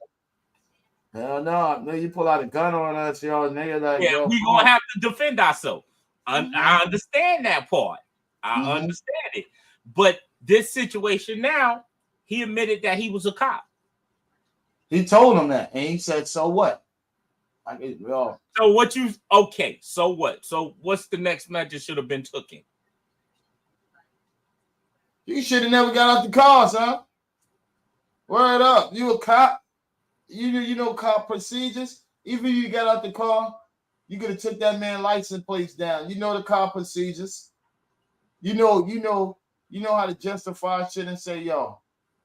Hell no. No, you pull out a gun on us, y'all, nigga. Like, yeah, we gonna have to defend ourselves. I understand that part. I understand it. But this situation now, he admitted that he was a cop. He told him that, and he said, "So what?" So what you okay? So what? So what's the next measure should have been taken? You should have never got out the car, son. Word up, you a cop? You know cop procedures. Even if you got out the car, you could have took that man's license plates down. You know the cop procedures. You know how to justify shit and say, yo,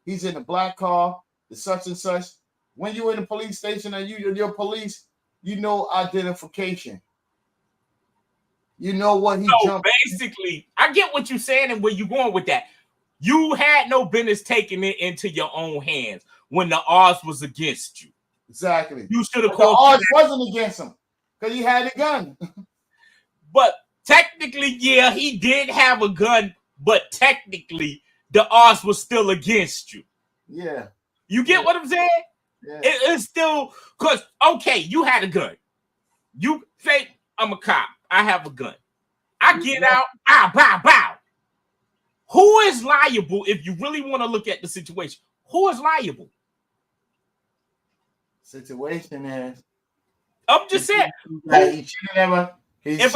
he's in a black car, the such and such. when you're in the police station and you're police, you know identification. You know what he jumped. Basically, I get what you're saying and where you're going with that. You had no business taking it into your own hands when the odds was against you. Exactly. You should have called. The odds wasn't against him because he had a gun. But technically, yeah, he did have a gun, but technically, the odds was still against you. Yeah. You get what I'm saying? Yeah. It's still because, okay, you had a gun. You say, I'm a cop. I have a gun. I get out, bow. Who is liable if you really want to look at the situation? Who is liable? Situation is. I'm just saying. He should never. The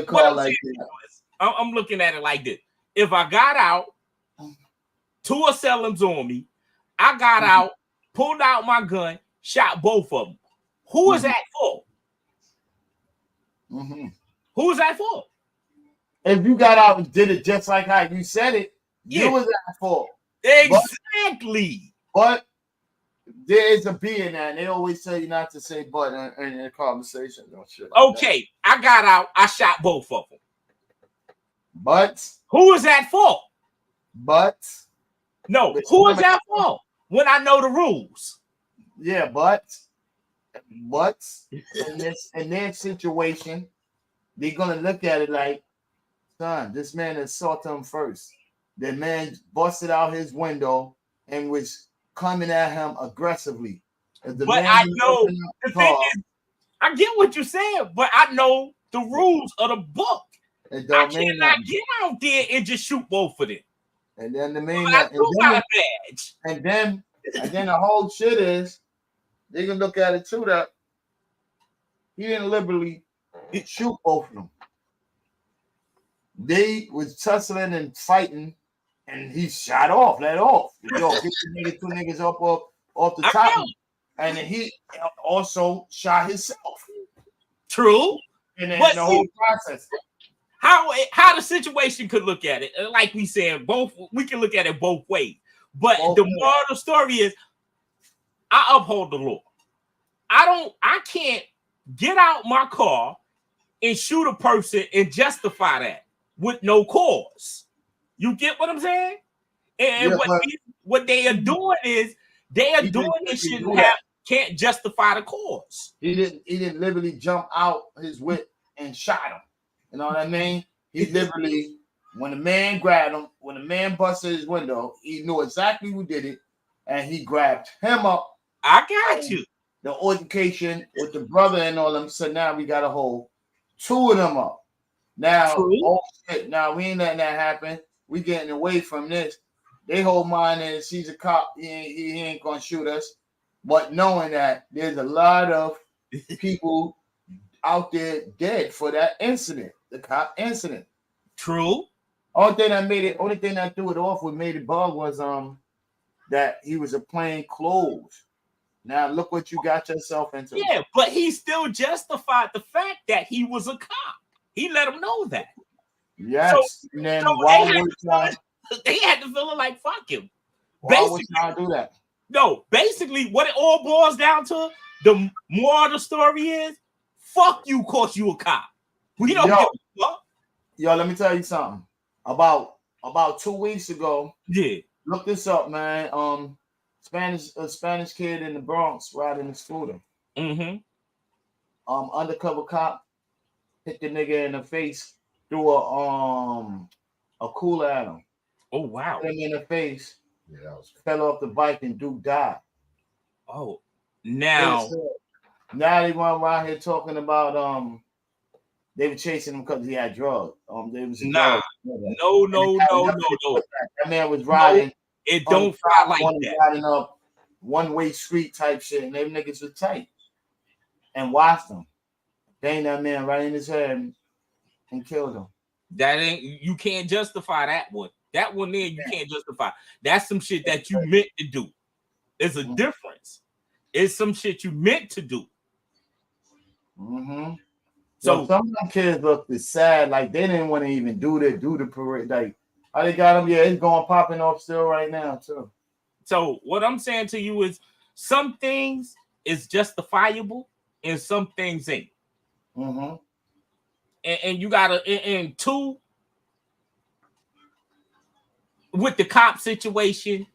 car like that. I'm looking at it like this. If I got out, two assailants on me, I got out, pulled out my gun, shot both of them. Who is that for? Who is that for? If you got out and did it just like how you said it, you was at fault. Exactly. But there is a B in that, and they always tell you not to say but in a conversation. Okay, I got out, I shot both of them. But who is that for? But no, who is that for? When I know the rules. Yeah, but in their situation, they're gonna look at it like, son, this man assaulted him first. The man busted out his window and was coming at him aggressively. But I know the thing is, I get what you're saying, but I know the rules of the book. I cannot get out there and just shoot both of them. And then the main and then the whole shit is they can look at it too that he didn't liberally shoot both of them. They was tussling and fighting, and he shot off, let off. Yo, get the two niggas up off the top, and he also shot himself. True, and then the whole process. How the situation could look at it, like we said, we can look at it both ways. But the moral of the story is, I uphold the law. I can't get out my car and shoot a person and justify that with no cause. You get what I'm saying? And what they are doing is they are doing this shit can't justify the cause. He didn't literally jump out his whip and shot him. You know what I mean? He literally, when the man grabbed him, when the man busted his window, he knew exactly who did it, and he grabbed him up. I got you. The altercation with the brother and all them. So now we got to hold two of them up. Now, oh shit! Now we ain't letting that happen. We getting away from this. They hold mine and she's a cop. He ain't gonna shoot us. But knowing that there's a lot of people out there dead for that incident, the cop incident. True. Only thing that threw it off, what made it bug was that he was a plain clothes. Now look what you got yourself into. Yeah, but he still justified the fact that he was a cop. He let him know that. Yes. So, and then they had to feel like fuck him. Why would y'all do that? No, basically what it all boils down to, the moral of the story is, fuck you, cause you a cop. We don't give a fuck. Yo, let me tell you something. About 2 weeks ago. Yeah. Look this up, man. Spanish kid in the Bronx riding a scooter. Undercover cop hit the nigga in the face, threw a cooler at him. Oh wow! Hit him in the face. Yeah, fell off the bike and dude died. Oh, now they went around here talking about they were chasing him because he had drugs. They was no. That man was riding. No, it don't fly like that. Riding up one-way street type shit, and them niggas were tight and watched him. Bang that man right in his head and killed him. You can't justify that one. That one there you can't justify. That's some shit that you meant to do. There's a difference. It's some shit you meant to do. So some of them kids look sad, like they didn't want to even do the parade. Like how they got them, it's going popping off still right now too. So what I'm saying to you is some things is justifiable and some things ain't. Mm-hmm. And you gotta, and two, with the cop situation,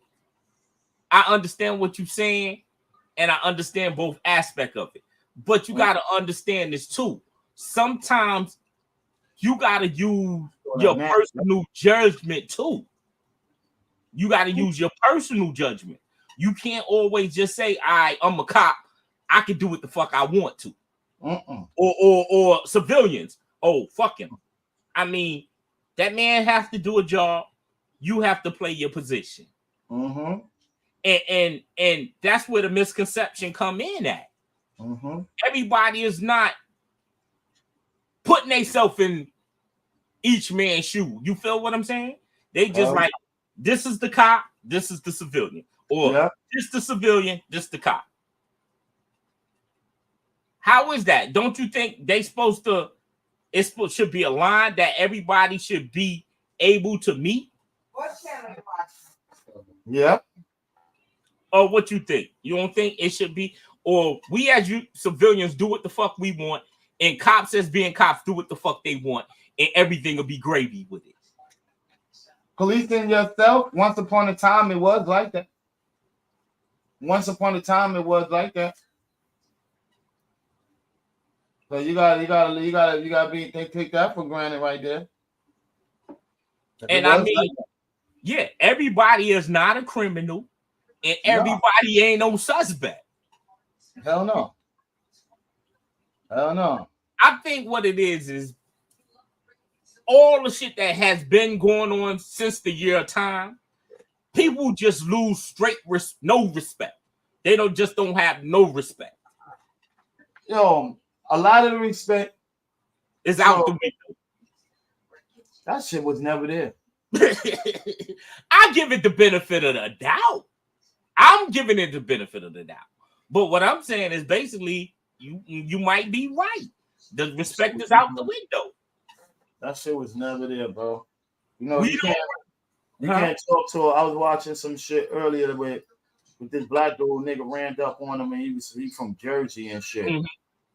I understand what you're saying, and I understand both aspects of it. But you gotta understand this too. Sometimes you gotta use your personal judgment too. You gotta use your personal judgment. You can't always just say, I'm a cop. I can do what the fuck I want to. Or civilians. Oh, fuck him. I mean, that man has to do a job. You have to play your position. Mm-hmm. And that's where the misconception come in at. Mm-hmm. Everybody is not putting themselves in each man's shoe. You feel what I'm saying? They just like, this is the cop, this is the civilian. Or this the civilian, this the cop. How is that? Don't you think they supposed to, should be a line that everybody should be able to meet? Yeah. Or what you think? You don't think it should be? Or we as you civilians do what the fuck we want, and cops as being cops do what the fuck they want, and everything will be gravy with it. Policing yourself, once upon a time it was like that. Once upon a time it was like that. So you gotta be take that for granted right there. And I mean, yeah, everybody is not a criminal, and everybody ain't no suspect. Hell no. Hell no. I think what it is all the shit that has been going on since the year of time, people just lose no respect. They don't have no respect. Yo, a lot of the respect is out the window. That shit was never there. I give it the benefit of the doubt. I'm giving it the benefit of the doubt. But what I'm saying is basically you might be right. The respect is out the window. That shit was never there, bro. You know, you can't talk to her. I was watching some shit earlier with this black dude, nigga ran up on him, and he from Jersey and shit. Mm-hmm.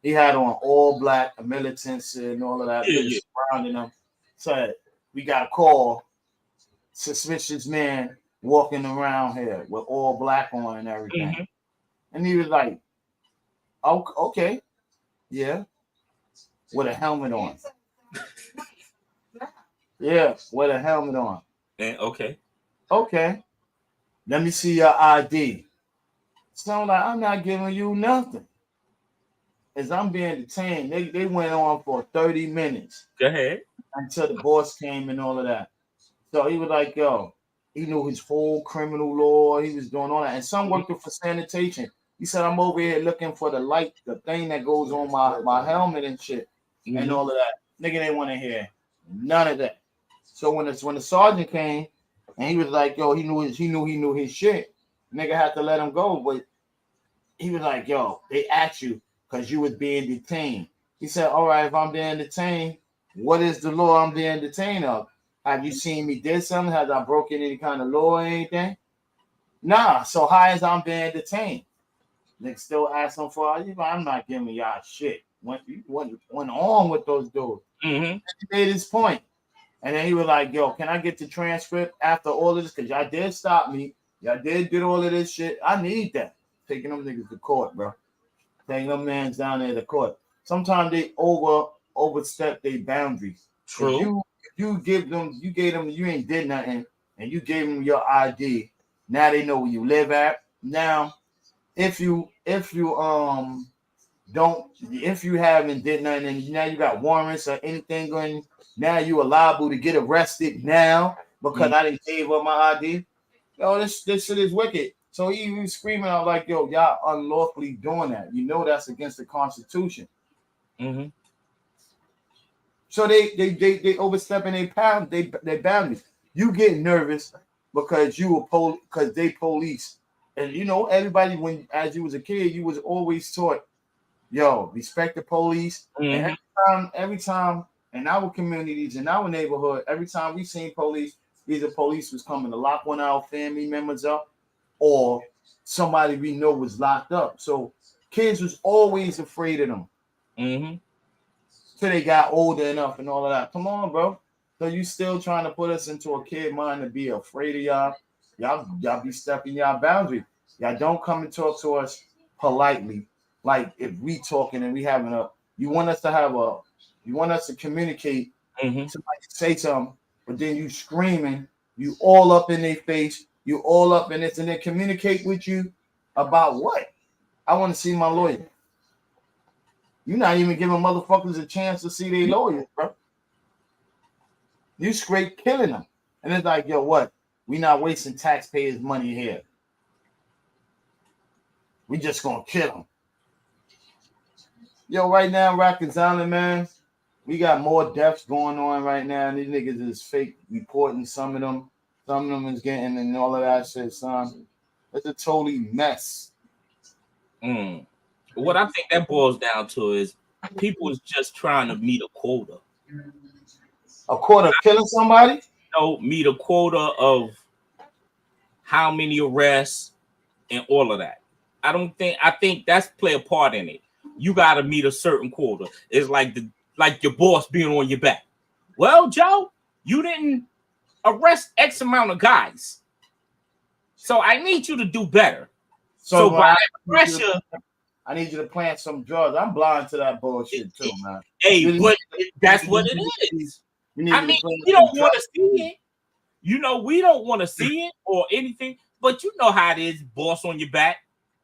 He had on all black, militancy and all of that. Yeah. Surrounding him. Said, we got a call. Suspicious man walking around here with all black on and everything. Mm-hmm. And he was like, oh, okay. Yeah. With a helmet on. Yeah, with a helmet on. Okay. Okay. Let me see your ID. So I'm like, I'm not giving you nothing. As I'm being detained, they went on for 30 minutes. Go ahead. Until the boss came and all of that. So he was like, yo, he knew his whole criminal law. He was doing all that. And some worked for sanitation. He said, I'm over here looking for the light, the thing that goes on my helmet and shit. Mm-hmm. And all of that. Nigga, they want to hear none of that. So when the sergeant came and he was like, yo, he knew his shit, nigga had to let him go. But he was like, yo, they asked you because you was being detained. He said, all right, if I'm being detained, what is the law I'm being detained of? Have you seen me did something? Have I broken any kind of law or anything? Nah. So how is I'm being detained? Nigga still asking for, I'm not giving y'all shit. Went on with those dudes. Mm-hmm. He made his point. And then he was like, yo, can I get the transcript after all of this? Because y'all did stop me. Y'all did all of this shit. I need that. Taking them niggas to court, bro. Taking them mans down there to court. Sometimes they overstep their boundaries. True. If you gave them, you ain't did nothing, and you gave them your ID. Now they know where you live at. Now, if you haven't did nothing, and now you got warrants or anything going, now you are liable to get arrested now because I didn't gave up my ID. Yo, this shit is wicked. So he was screaming out like, yo, y'all unlawfully doing that. You know that's against the Constitution. Mm-hmm. So they overstepping their boundaries. You get nervous because because they police. And you know, everybody, when as you was a kid, you was always taught, yo, respect the police. Mm-hmm. And every time in our communities, in our neighborhood, every time we seen police, either police was coming to lock one of our family members up, or somebody we know was locked up. So kids was always afraid of them. Till they got older enough and all of that. Come on, bro. So you still trying to put us into a kid mind to be afraid of y'all? Y'all be stepping y'all boundary. Y'all don't come and talk to us politely. Like if we talking and we having you want us to communicate, somebody say something, but then you screaming, you all up in their face, you all up in this, and then communicate with you about what? I want to see my lawyer. You're not even giving motherfuckers a chance to see their lawyers, bro. You straight killing them. And it's like, yo, what? We not wasting taxpayers' money here. We just gonna kill them. Yo, right now, Rikers Island, man, we got more deaths going on right now. These niggas is fake reporting some of them. Some of them is getting and all of that shit, son. It's a totally mess. What I think that boils down to is people is just trying to meet a quota. A quota of killing somebody? No, meet a quota of how many arrests and all of that. I think that's play a part in it. You got to meet a certain quota. It's like your boss being on your back. Well, Joe, you didn't arrest X amount of guys, so I need you to do better. So by that pressure, I need you to plant some drugs. I'm blind to that bullshit too, man. Hey, but that's what it is. I mean, we don't want to see it. You know, we don't want to see it or anything, but you know how it is, boss on your back.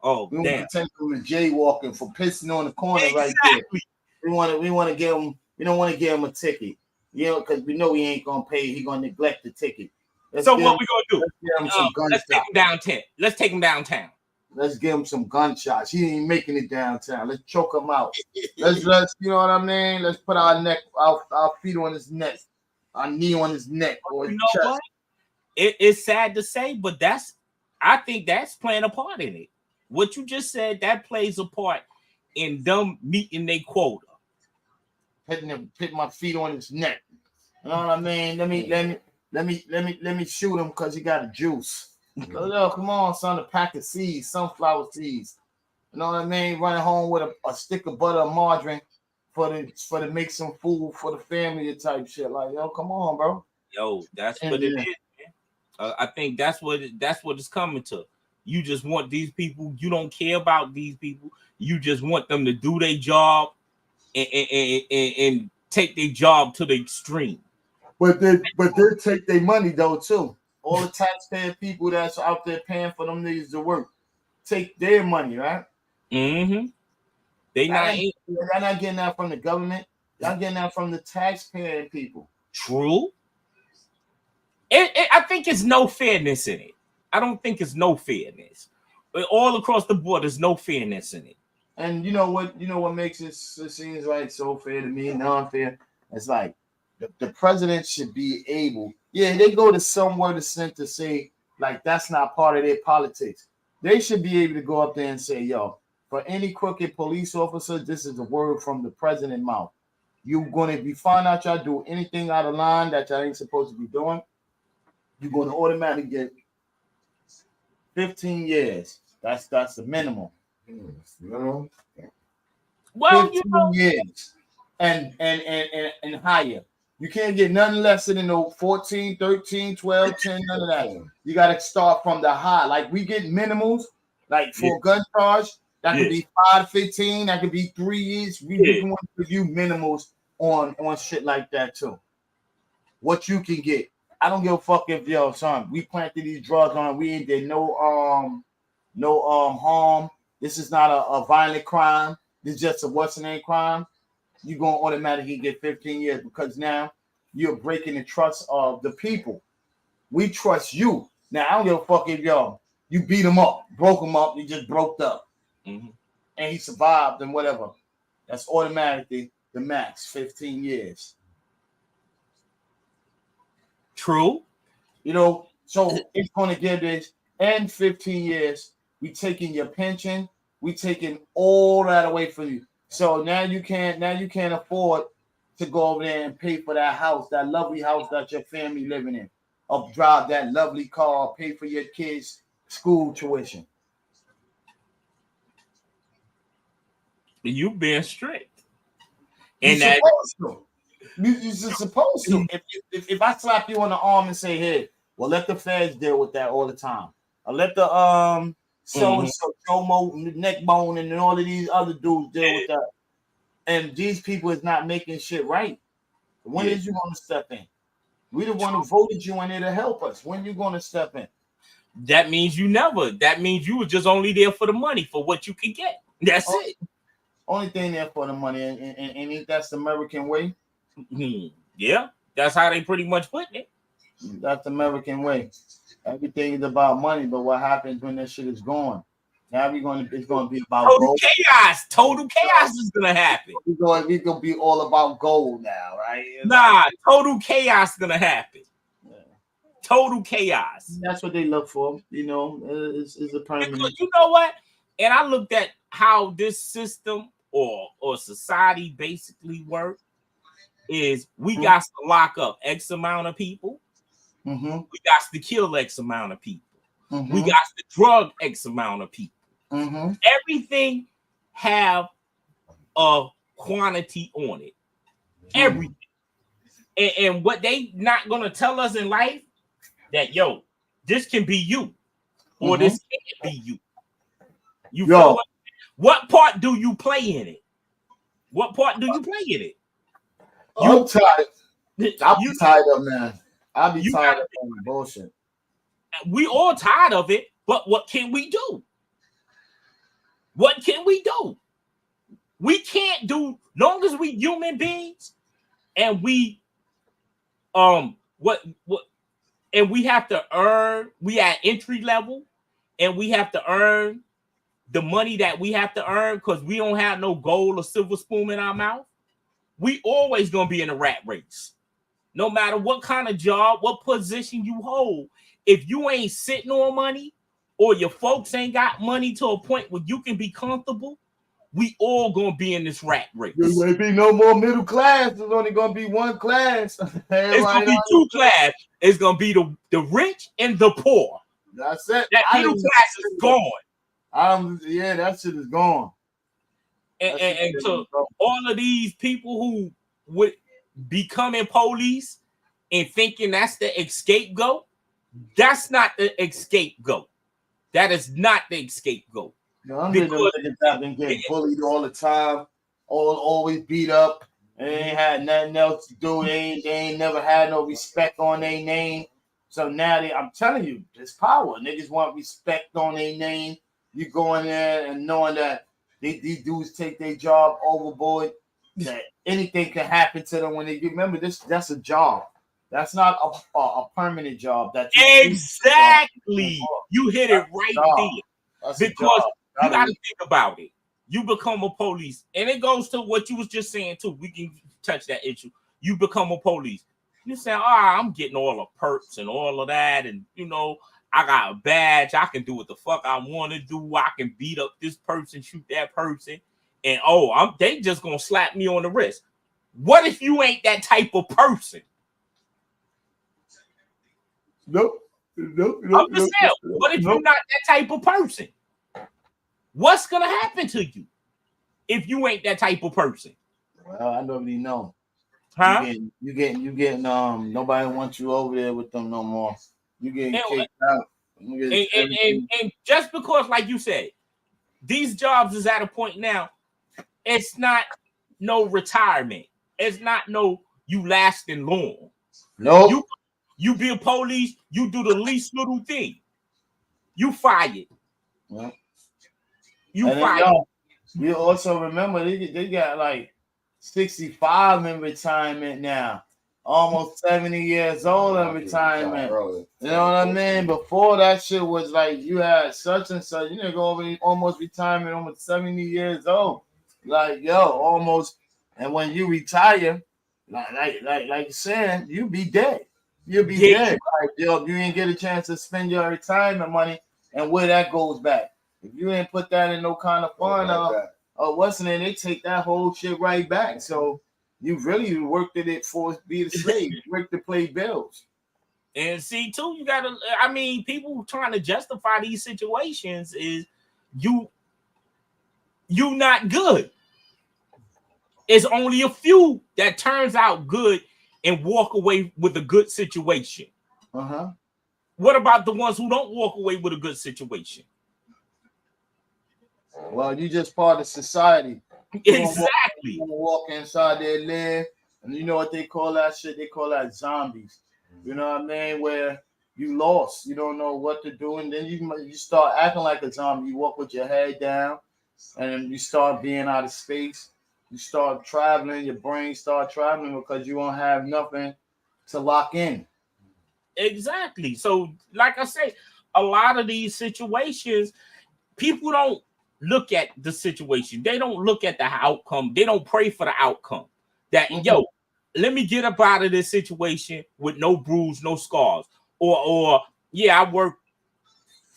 Oh, we damn. want to take him to jaywalking for pissing on the corner right there. We want to give him. We don't want to give him a ticket, you know, because we know he ain't gonna pay. He gonna neglect the ticket. So what we gonna do? Let's take him downtown. Let's take him downtown. Let's give him some gunshots. He ain't making it downtown. Let's choke him out. Let's you know what I mean? Let's put our feet on his neck, our knee on his neck or his chest. What? It's sad to say, but I think that's playing a part in it. What you just said, that plays a part in them meeting their quota. Hitting my feet on his neck. You know what I mean? Let me shoot him because he got a juice. Yo, come on, son, a pack of seeds, sunflower seeds. You know what I mean? Running home with a stick of butter or margarine for to make some food for the family type shit. Like, yo, come on, bro. Yo, that's what it is, man. I think that's what it's coming to. You just want these people. You don't care about these people. You just want them to do their job and take their job to the extreme. But they take their money though too. All the taxpayer people that's out there paying for them niggas to work take their money, right? They're not getting that from the government. Y'all getting that from the taxpayer people. True. I think it's no fairness in it. I don't think it's no fairness. All across the board, there's no fairness in it. And you know what makes it seems like so fair to me, non-fair? It's like the president should be able. Yeah, they go to somewhere to say like that's not part of their politics. They should be able to go up there and say, yo, for any crooked police officer, this is a word from the president's mouth. If you find out y'all do anything out of line that y'all ain't supposed to be doing, you're going to automatically get 15 years. That's the minimum. Well, 15 years and higher. You can't get nothing less than 14, 13, 12, 10, none of that. You got to start from the high. Like we get minimums, like for gun charge, that could be 5 to 15, that could be 3 years. We want to give you minimums on shit like that too. What you can get. I don't give a fuck if son, we planted these drugs on, we ain't did no harm. This is not a violent crime. This is just a what's the name crime. You're gonna automatically get 15 years because now you're breaking the trust of the people. We trust you. Now I don't give a fuck if you beat him up, broke him up, you just broke up, and he survived and whatever. That's automatically the max, 15 years. True. So it's gonna give this and 15 years. We taking your pension, we taking all that away from you. So now you can't afford to go over there and pay for that house, that lovely house that your family living in, or drive that lovely car, pay for your kids' school tuition. You being strict, and You're that supposed to. You're supposed to. If I slap you on the arm and say, "Hey, well, let the feds deal with that all the time," or let the so and so Jomo Neckbone and all of these other dudes deal with that, and these people is not making shit right. When is you going to step in? We the one who voted you in there to help us. When you going to step in? That means you never. That means you were just only there for the money, for what you can get. That's it. Only thing there for the money, and that's the American way. Yeah, that's how they pretty much put it. That's the American way. Everything is about money, but what happens when that shit is gone? Now it's going to be about total gold. Chaos. Total chaos is going to happen. We're going to be all about gold now, right? Nah, total chaos is going to happen. Total chaos. That's what they look for, you know. Is a permanent. Because you know what? And I looked at how this system or society basically works. Is we got to lock up X amount of people. We got to kill X amount of people. We got to drug X amount of people. Everything have a quantity on it. Everything. And what they not gonna tell us in life that this can be you, or this can't be you. You feel like, what part do you play in it? What part do you play in it? I'm tired. I'll be tired of, man. I'll be tired of bullshit. We all tired of it, but what can we do? What can we do? We can't do, long as we human beings, and we and we have to earn, we at entry level, and we have to earn the money that we have to earn because we don't have no gold or silver spoon in our mouth. We always gonna be in a rat race. No matter what kind of job, what position you hold, if you ain't sitting on money or your folks ain't got money to a point where you can be comfortable, we all gonna be in this rat race. There ain't be no more middle class. There's only gonna be one class. It's gonna be two class. It's gonna be the rich and the poor. That's it. That middle class is gone. Yeah, that shit is gone. And so all of these people who would becoming police and thinking that's the scapegoat, that's not the scapegoat. That is not the scapegoat. No, I'm because niggas that been getting bullied all the time, always beat up. They ain't had nothing else to do. They ain't never had no respect on their name. So now I'm telling you, there's power. Niggas want respect on their name. You go in there and knowing that these dudes take their job overboard, that anything can happen to them when they get. Remember, that's a job. That's not a permanent job. That's exactly. You hit it right there. Because you got to think about it. You become a police, and it goes to what you was just saying too. We can touch that issue. You become a police. You say, I'm getting all the perks and all of that, and I got a badge. I can do what the fuck I want to do. I can beat up this person, shoot that person, and they just gonna slap me on the wrist. What if you ain't that type of person? Nope. I'm just saying, what if you're not that type of person? What's gonna happen to you if you ain't that type of person? Well, I don't really know. Huh? You getting nobody wants you over there with them no more. You getting kicked out. And just because, like you said, these jobs is at a point now, it's not no retirement. It's not no you lasting long. No. You be a police, you do the least little thing. You fired. Yeah. You fired. You also remember they got like 65 in retirement now. Almost 70 years old in retirement. You know what I mean? Before that shit was like you had such and such, you go over almost retirement, almost 70 years old. Like almost. And when you retire, like you said, you be dead. You'll be dead. Like, you ain't get a chance to spend your retirement money, and where that goes back. If you ain't put that in no kind of fund what's in it, they take that whole shit right back. So you really worked at it for be a slave. You worked to pay bills. And see, too, you gotta. I mean, people trying to justify these situations is you not good. It's only a few that turns out good and walk away with a good situation. What about the ones who don't walk away with a good situation? Well, you just part of society. Exactly. You walk inside their land, and you know what they call that shit? They call that zombies. You know what I mean? Where you lost, you don't know what to do, and then you start acting like a zombie. You walk with your head down, and you start being out of space. You start traveling. Your brain start traveling because you won't have nothing to lock in. Exactly. So, like I say, a lot of these situations, people don't look at the situation. They don't look at the outcome. They don't pray for the outcome. That, yo, let me get up out of this situation with no bruise, no scars. Or yeah, I worked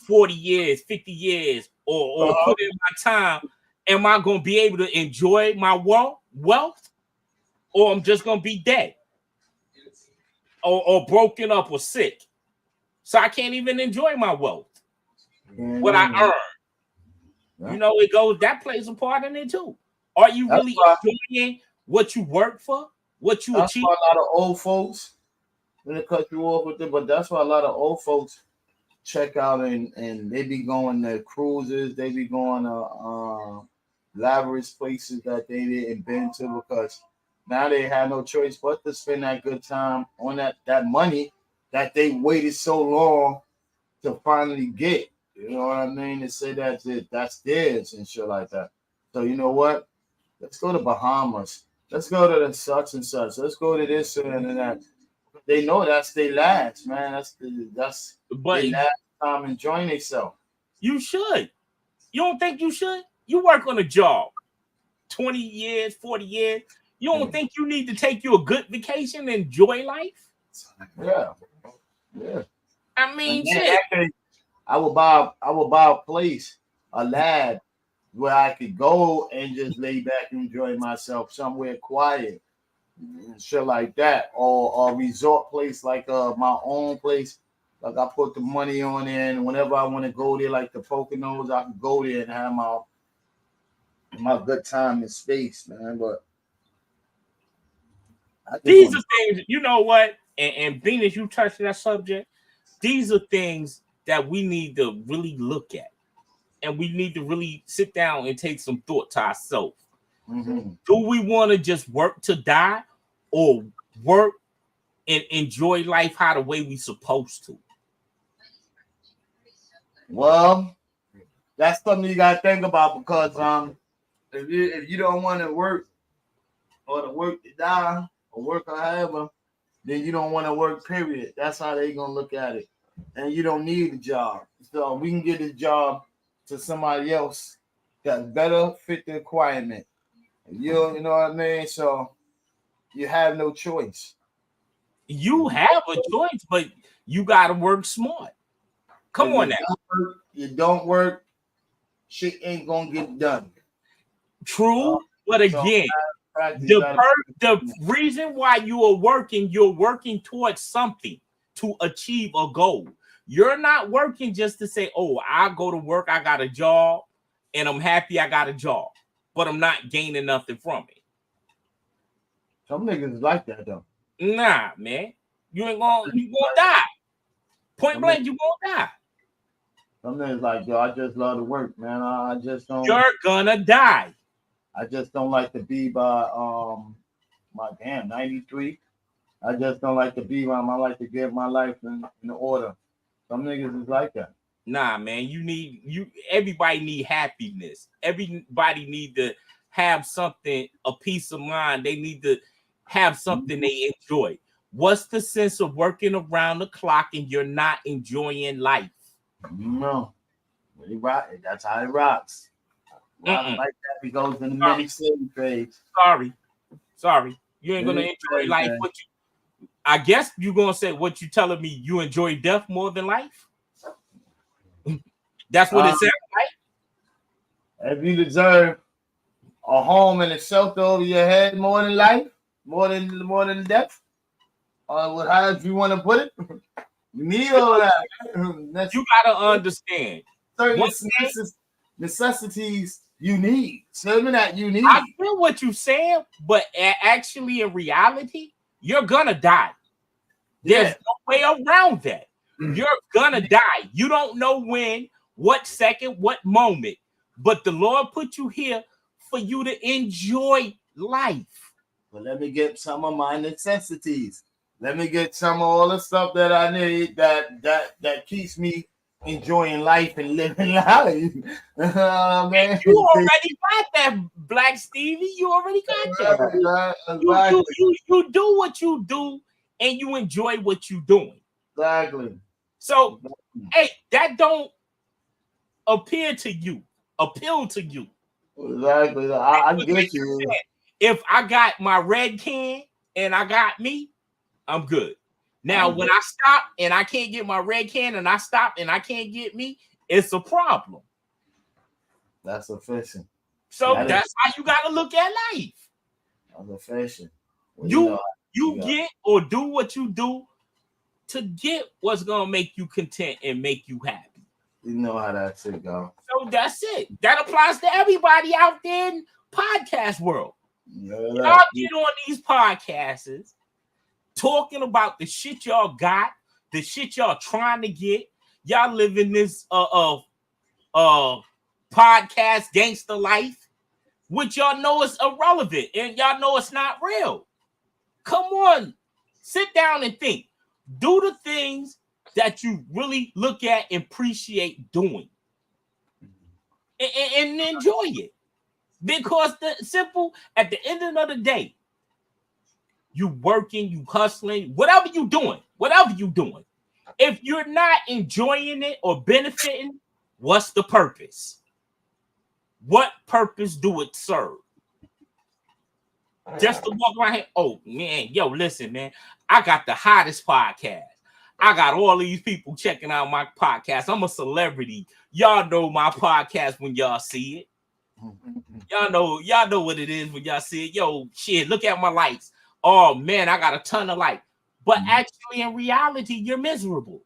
40 years, 50 years, or put in my time. Am I going to be able to enjoy my wealth? Or I'm just going to be dead? Or broken up or sick? So I can't even enjoy my wealth. What I earn. Yeah. You know, it goes, that plays a part in it too. Are you really enjoying what you work for? What you achieve? A lot of old folks, when it cut you off with it, but that's why a lot of old folks check out and they be going to cruises, they be going to lavish places that they didn't been to, because now they have no choice but to spend that good time on that money that they waited so long to finally get. You know what I mean? To say that's theirs and shit like that. So you know what? Let's go to Bahamas. Let's go to the such and such. Let's go to this and that. They know that's their last, man. That's their last time enjoying themselves. You should. You don't think you should? You work on a job 20 years, 40 years. You don't think you need to take you a good vacation and enjoy life? Yeah. I mean, shit. Actually, I will buy a place, a lab, where I could go and just lay back and enjoy myself somewhere quiet, and shit like that, or a resort place like my own place. Like I put the money on there, and whenever I want to go there, like the Poconos, I can go there and have my good time in space, man. But these are things, you know what? And being as you touched that subject, these are things that we need to really look at. And we need to really sit down and take some thought to ourselves. Do we want to just work to die, or work and enjoy life how the way we supposed to? Well, that's something you gotta think about, because if you don't want to work, or to work to die, or work or however, then you don't want to work, period. That's how they gonna look at it. And you don't need a job. So we can get a job to somebody else that better fit the requirement. You know what I mean? So you have no choice. You have a choice, but you gotta work smart. Come on now. You don't work, shit ain't gonna get done. True, but again, the reason why you're working towards something to achieve a goal. You're not working just to say, oh, I go to work, I got a job, and I'm happy I got a job, but I'm not gaining nothing from it. Some niggas is like that though. Nah, man. You gonna die. Point blank, you gonna die. Some niggas like, yo, I just love to work, man. I just don't. You're gonna die. I just don't like to be by 93. I just don't like to be around. I like to get my life in order. Some niggas is like that. Nah, man. Everybody need happiness. Everybody need to have something, a peace of mind. They need to have something they enjoy. What's the sense of working around the clock and you're not enjoying life? No. That's how it rocks. Like that, he goes in the mini city phase. Sorry. You ain't gonna enjoy life. I guess you're gonna say what you telling me. You enjoy death more than life. That's what it sounds like. If you deserve a home and a shelter over your head more than life, more than death, or however you want to put it, You need all that. You gotta understand. Certain necessities you need. Something that you need. I feel what you're saying, but actually, in reality, you're gonna die. There's no way around that. You're gonna die. You don't know when, what second, what moment, but the Lord put you here for you to enjoy life. But let me get some of my necessities. Let me get some of all the stuff that I need that keeps me enjoying life and living life. Man. You already got that, Black Stevie. You already got that. You do what you do and you enjoy what you're doing. Exactly. So, hey, that don't appeal to you. Exactly. I get you. If I got my red can and I got me, I'm good. Now, when I stop and I can't get my red can and I stop and I can't get me, it's a problem. That's efficient. So that's how you got to look at life. That's efficient. Well, you get or do what you do to get what's going to make you content and make you happy. You know how that shit go. So that's it. That applies to everybody out there in podcast world. Y'all get on these podcasts talking about the shit y'all got, the shit y'all trying to get. Y'all living this podcast gangster life, which y'all know is irrelevant and y'all know it's not real. Come on, sit down and think. Do the things that you really look at and appreciate doing, and enjoy it. Because at the end of the day, you working, you hustling, whatever you doing. If you're not enjoying it or benefiting, what's the purpose? What purpose do it serve? Just to walk around here, oh man, yo, listen, man, I got the hottest podcast. I got all these people checking out my podcast. I'm a celebrity. Y'all know my podcast when y'all see it. Y'all know what it is when y'all see it. Yo, shit, look at my likes. Oh man, I got a ton of likes. But actually, in reality, you're miserable.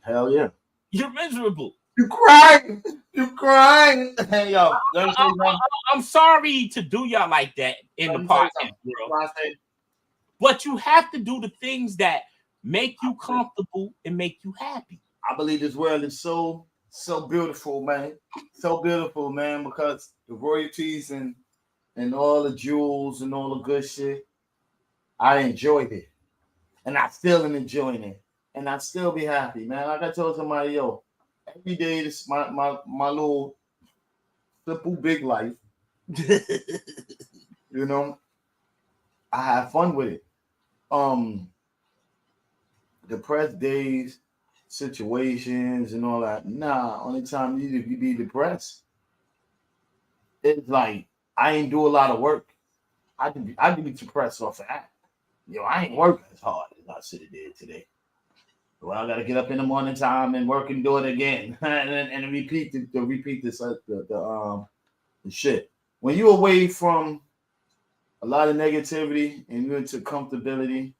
Hell yeah. You're miserable. You crying. Hey, yo. I'm sorry to do y'all like that in the podcast world. But you have to do the things that make you comfortable and make you happy. I believe this world is so beautiful, man. So beautiful, man, because the royalties and all the jewels and all the good shit, I enjoyed it. And I still am enjoying it. And I still be happy, man. Like I told somebody, yo, every day this my little simple big life. You know, I have fun with it. Depressed days, situations and all that. Nah, only time you be depressed. It's like I ain't do a lot of work. I can be depressed off of that. Yo, I ain't working as hard as I should have did today. Well, I gotta get up in the morning time and work and do it again, and repeat the shit. When you're away from a lot of negativity and you're into comfortability,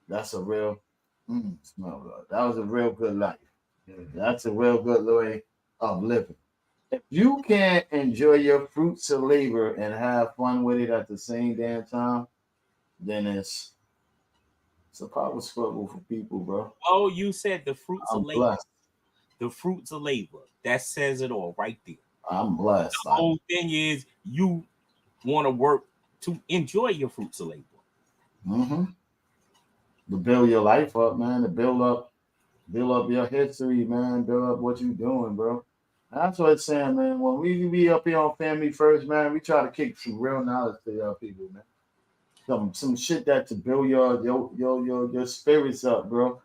that's a real that was a real good life. That's a real good way of living. If you can't enjoy your fruits of labor and have fun with it at the same damn time, then it's a power struggle for people, bro. Oh, you said the fruits of labor. Blessed. The fruits of labor. That says it all right there. I'm blessed. The whole thing is you want to work to enjoy your fruits of labor. Mm-hmm. To build your life up, man. To build up your history, man. Build up what you doing, bro. That's what it's saying, man. When we be up here on Family First, man, we try to kick some real knowledge to y'all people, man. Some shit that to build your spirits up, bro.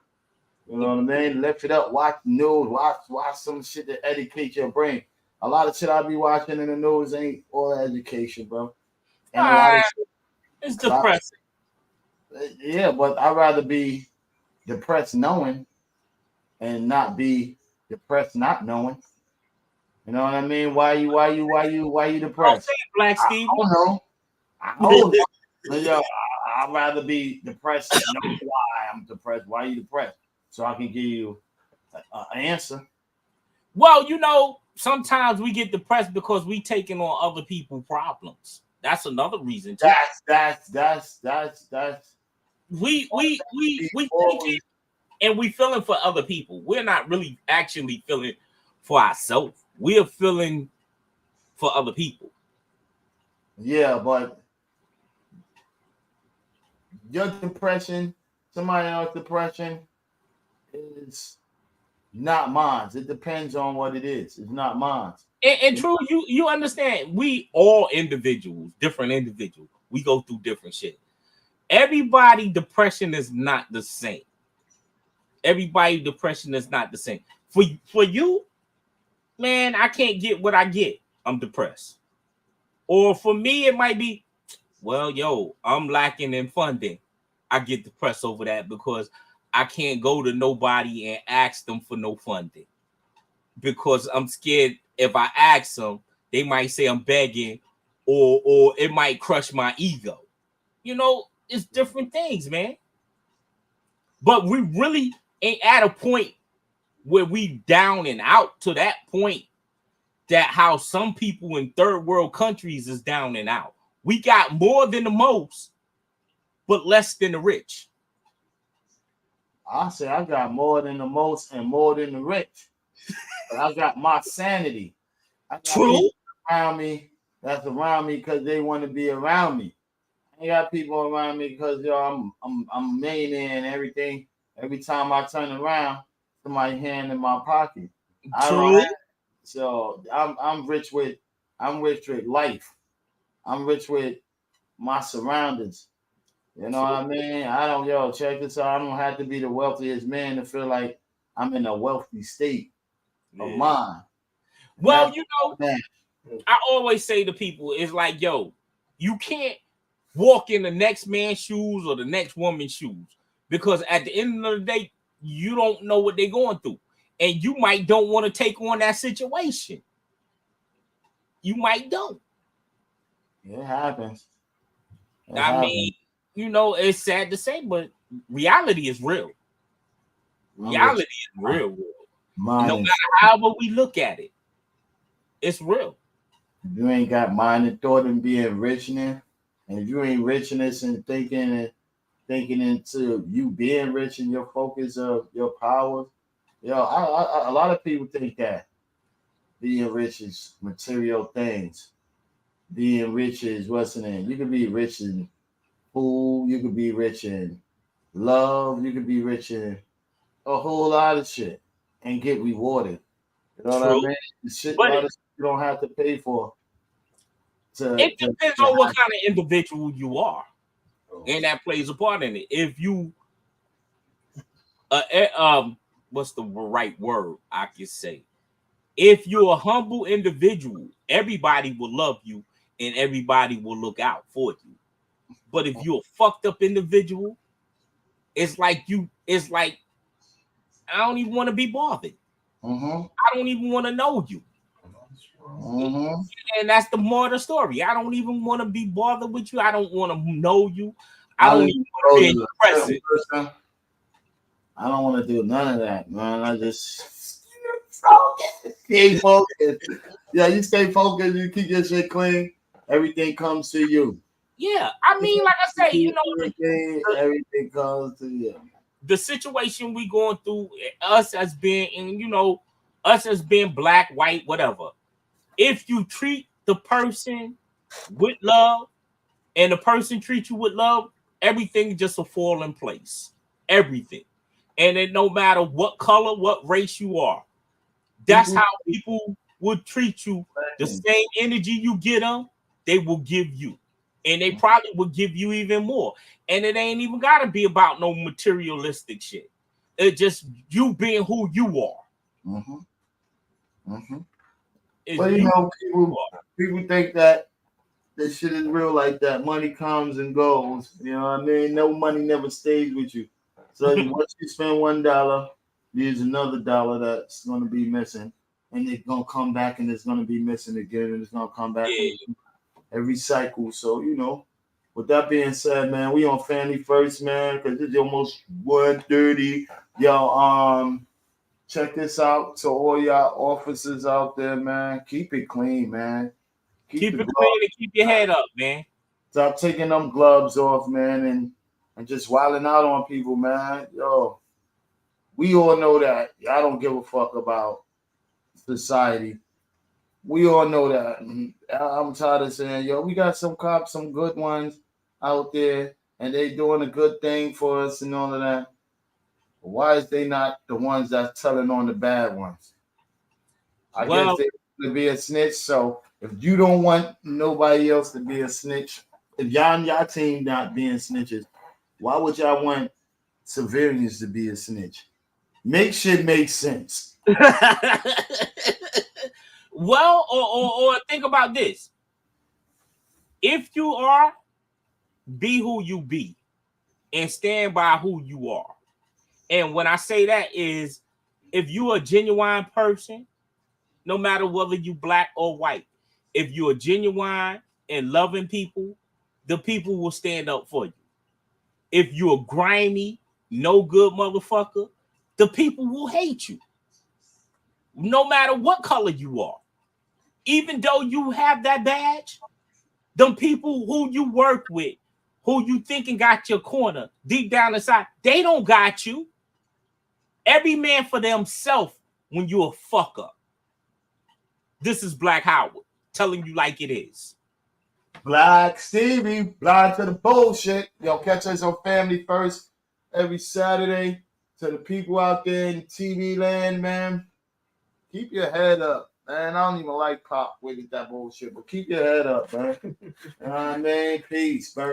You know what I mean? Lift it up, watch news, watch some shit that educate your brain. A lot of shit I be watching in the news ain't all education, bro. And a lot of shit, it's depressing. Yeah, but I'd rather be depressed knowing and not be depressed not knowing. You know what I mean? Why you depressed? Black Steve. I don't know. Yo, I'd rather be depressed and know why I'm depressed. Why are you depressed? so I can give you an answer. Well, you know, sometimes we get depressed because we taking on other people's problems. That's another reason too. That's we thinking and we feeling for other people. We're not really actually feeling for ourselves. We're feeling for other people. Yeah, but your depression, somebody else's depression, is not mine. It depends on what it is. It's not mine. And true, you understand. We all individuals, different individuals. We go through different shit. Everybody depression is not the same. Everybody depression is not the same. For you, man, I can't get what I get. I'm depressed. Or for me, it might be, well, yo, I'm lacking in funding. I get depressed over that because I can't go to nobody and ask them for no funding because I'm scared if I ask them, they might say I'm begging or it might crush my ego. You know, it's different things, man. But we really ain't at a point where we down and out to that point that how some people in third world countries is down and out. We got more than the most, but less than the rich. I say I got more than the most and more than the rich. But I got my sanity. I got True. Around me that's around me because they want to be around me. I got people around me because yo, I'm a millionaire and everything. Every time I turn around, somebody hand in my pocket. True. So I'm rich with life. I'm rich with my surroundings. You know what I mean? Check this out. I don't have to be the wealthiest man to feel like I'm in a wealthy state of mind. Well, you know, I always say to people, it's like, yo, you can't walk in the next man's shoes or the next woman's shoes because at the end of the day, you don't know what they're going through. And you might don't want to take on that situation. You might don't. It happens. I mean, you know, it's sad to say, but reality is real. Reality is real. No matter however we look at it, it's real. If you ain't got mind and thought in being rich in it, and if you ain't rich in this and thinking into you being rich in your focus of your powers, a lot of people think that being rich is material things. Being rich is what's in it. You could be rich in food, you could be rich in love, you could be rich in a whole lot of shit and get rewarded. You know what I mean? Shit, you don't have to pay for. It depends on what kind of individual you are, and that plays a part in it. If you, what's the right word I can say? If you're a humble individual, everybody will love you and everybody will look out for you. But if you're a fucked up individual, it's like I don't even want to be bothered. I don't even want to know you. And that's the more of the story. I don't even want to be bothered with you. I don't want to know you. I don't even want to be present. I don't want to do none of that, man. I just stay focused. Yeah, you stay focused. You keep your shit clean. Everything comes to you. Yeah, I mean, like I say, you know, everything comes to you. The situation we going through, us as being black, white, whatever. If you treat the person with love and the person treats you with love, everything just will fall in place. Everything. And it no matter what color, what race you are. That's how people would treat you. The same energy you get them, they will give you. And they probably will give you even more. And it ain't even got to be about no materialistic shit. It's just you being who you are. But you know, people think that this shit is real like that. Money comes and goes. You know what I mean? No money never stays with you. So once you spend $1, there's another $1 that's going to be missing. And it's going to come back and it's going to be missing again. And it's going to come back every cycle. So, you know, with that being said, man, we on Family First, man, because it's almost 1:30. Yo, check this out to all y'all officers out there, man. Keep it clean, man. Keep it clean and keep your head up, man. Stop taking them gloves off, man, and just wilding out on people, man. Yo, we all know that. Y'all don't give a fuck about society. We all know that. I'm tired of saying, yo, we got some cops, some good ones out there, and they doing a good thing for us and all of that. But why is they not the ones that's telling on the bad ones? I guess they want to be a snitch. So if you don't want nobody else to be a snitch, if y'all and y'all team not being snitches, why would y'all want civilians to be a snitch? Make shit make sense. Well, or think about this. If you are, be who you be and stand by who you are. And when I say that is, if you're a genuine person, no matter whether you black or white, if you're genuine and loving people, the people will stand up for you. If you're a grimy, no good motherfucker, the people will hate you. No matter what color you are. Even though you have that badge, them people who you work with, who you thinking got your corner, deep down inside, they don't got you. Every man for themselves when you a fuck up. This is Black Howard telling you like it is. Black Stevie, blind to the bullshit. Yo, catch us on Family First every Saturday. To the people out there in TV land, man, keep your head up. Man, I don't even like Pop with that bullshit, but keep your head up, man. You know what I mean? Peace, bro.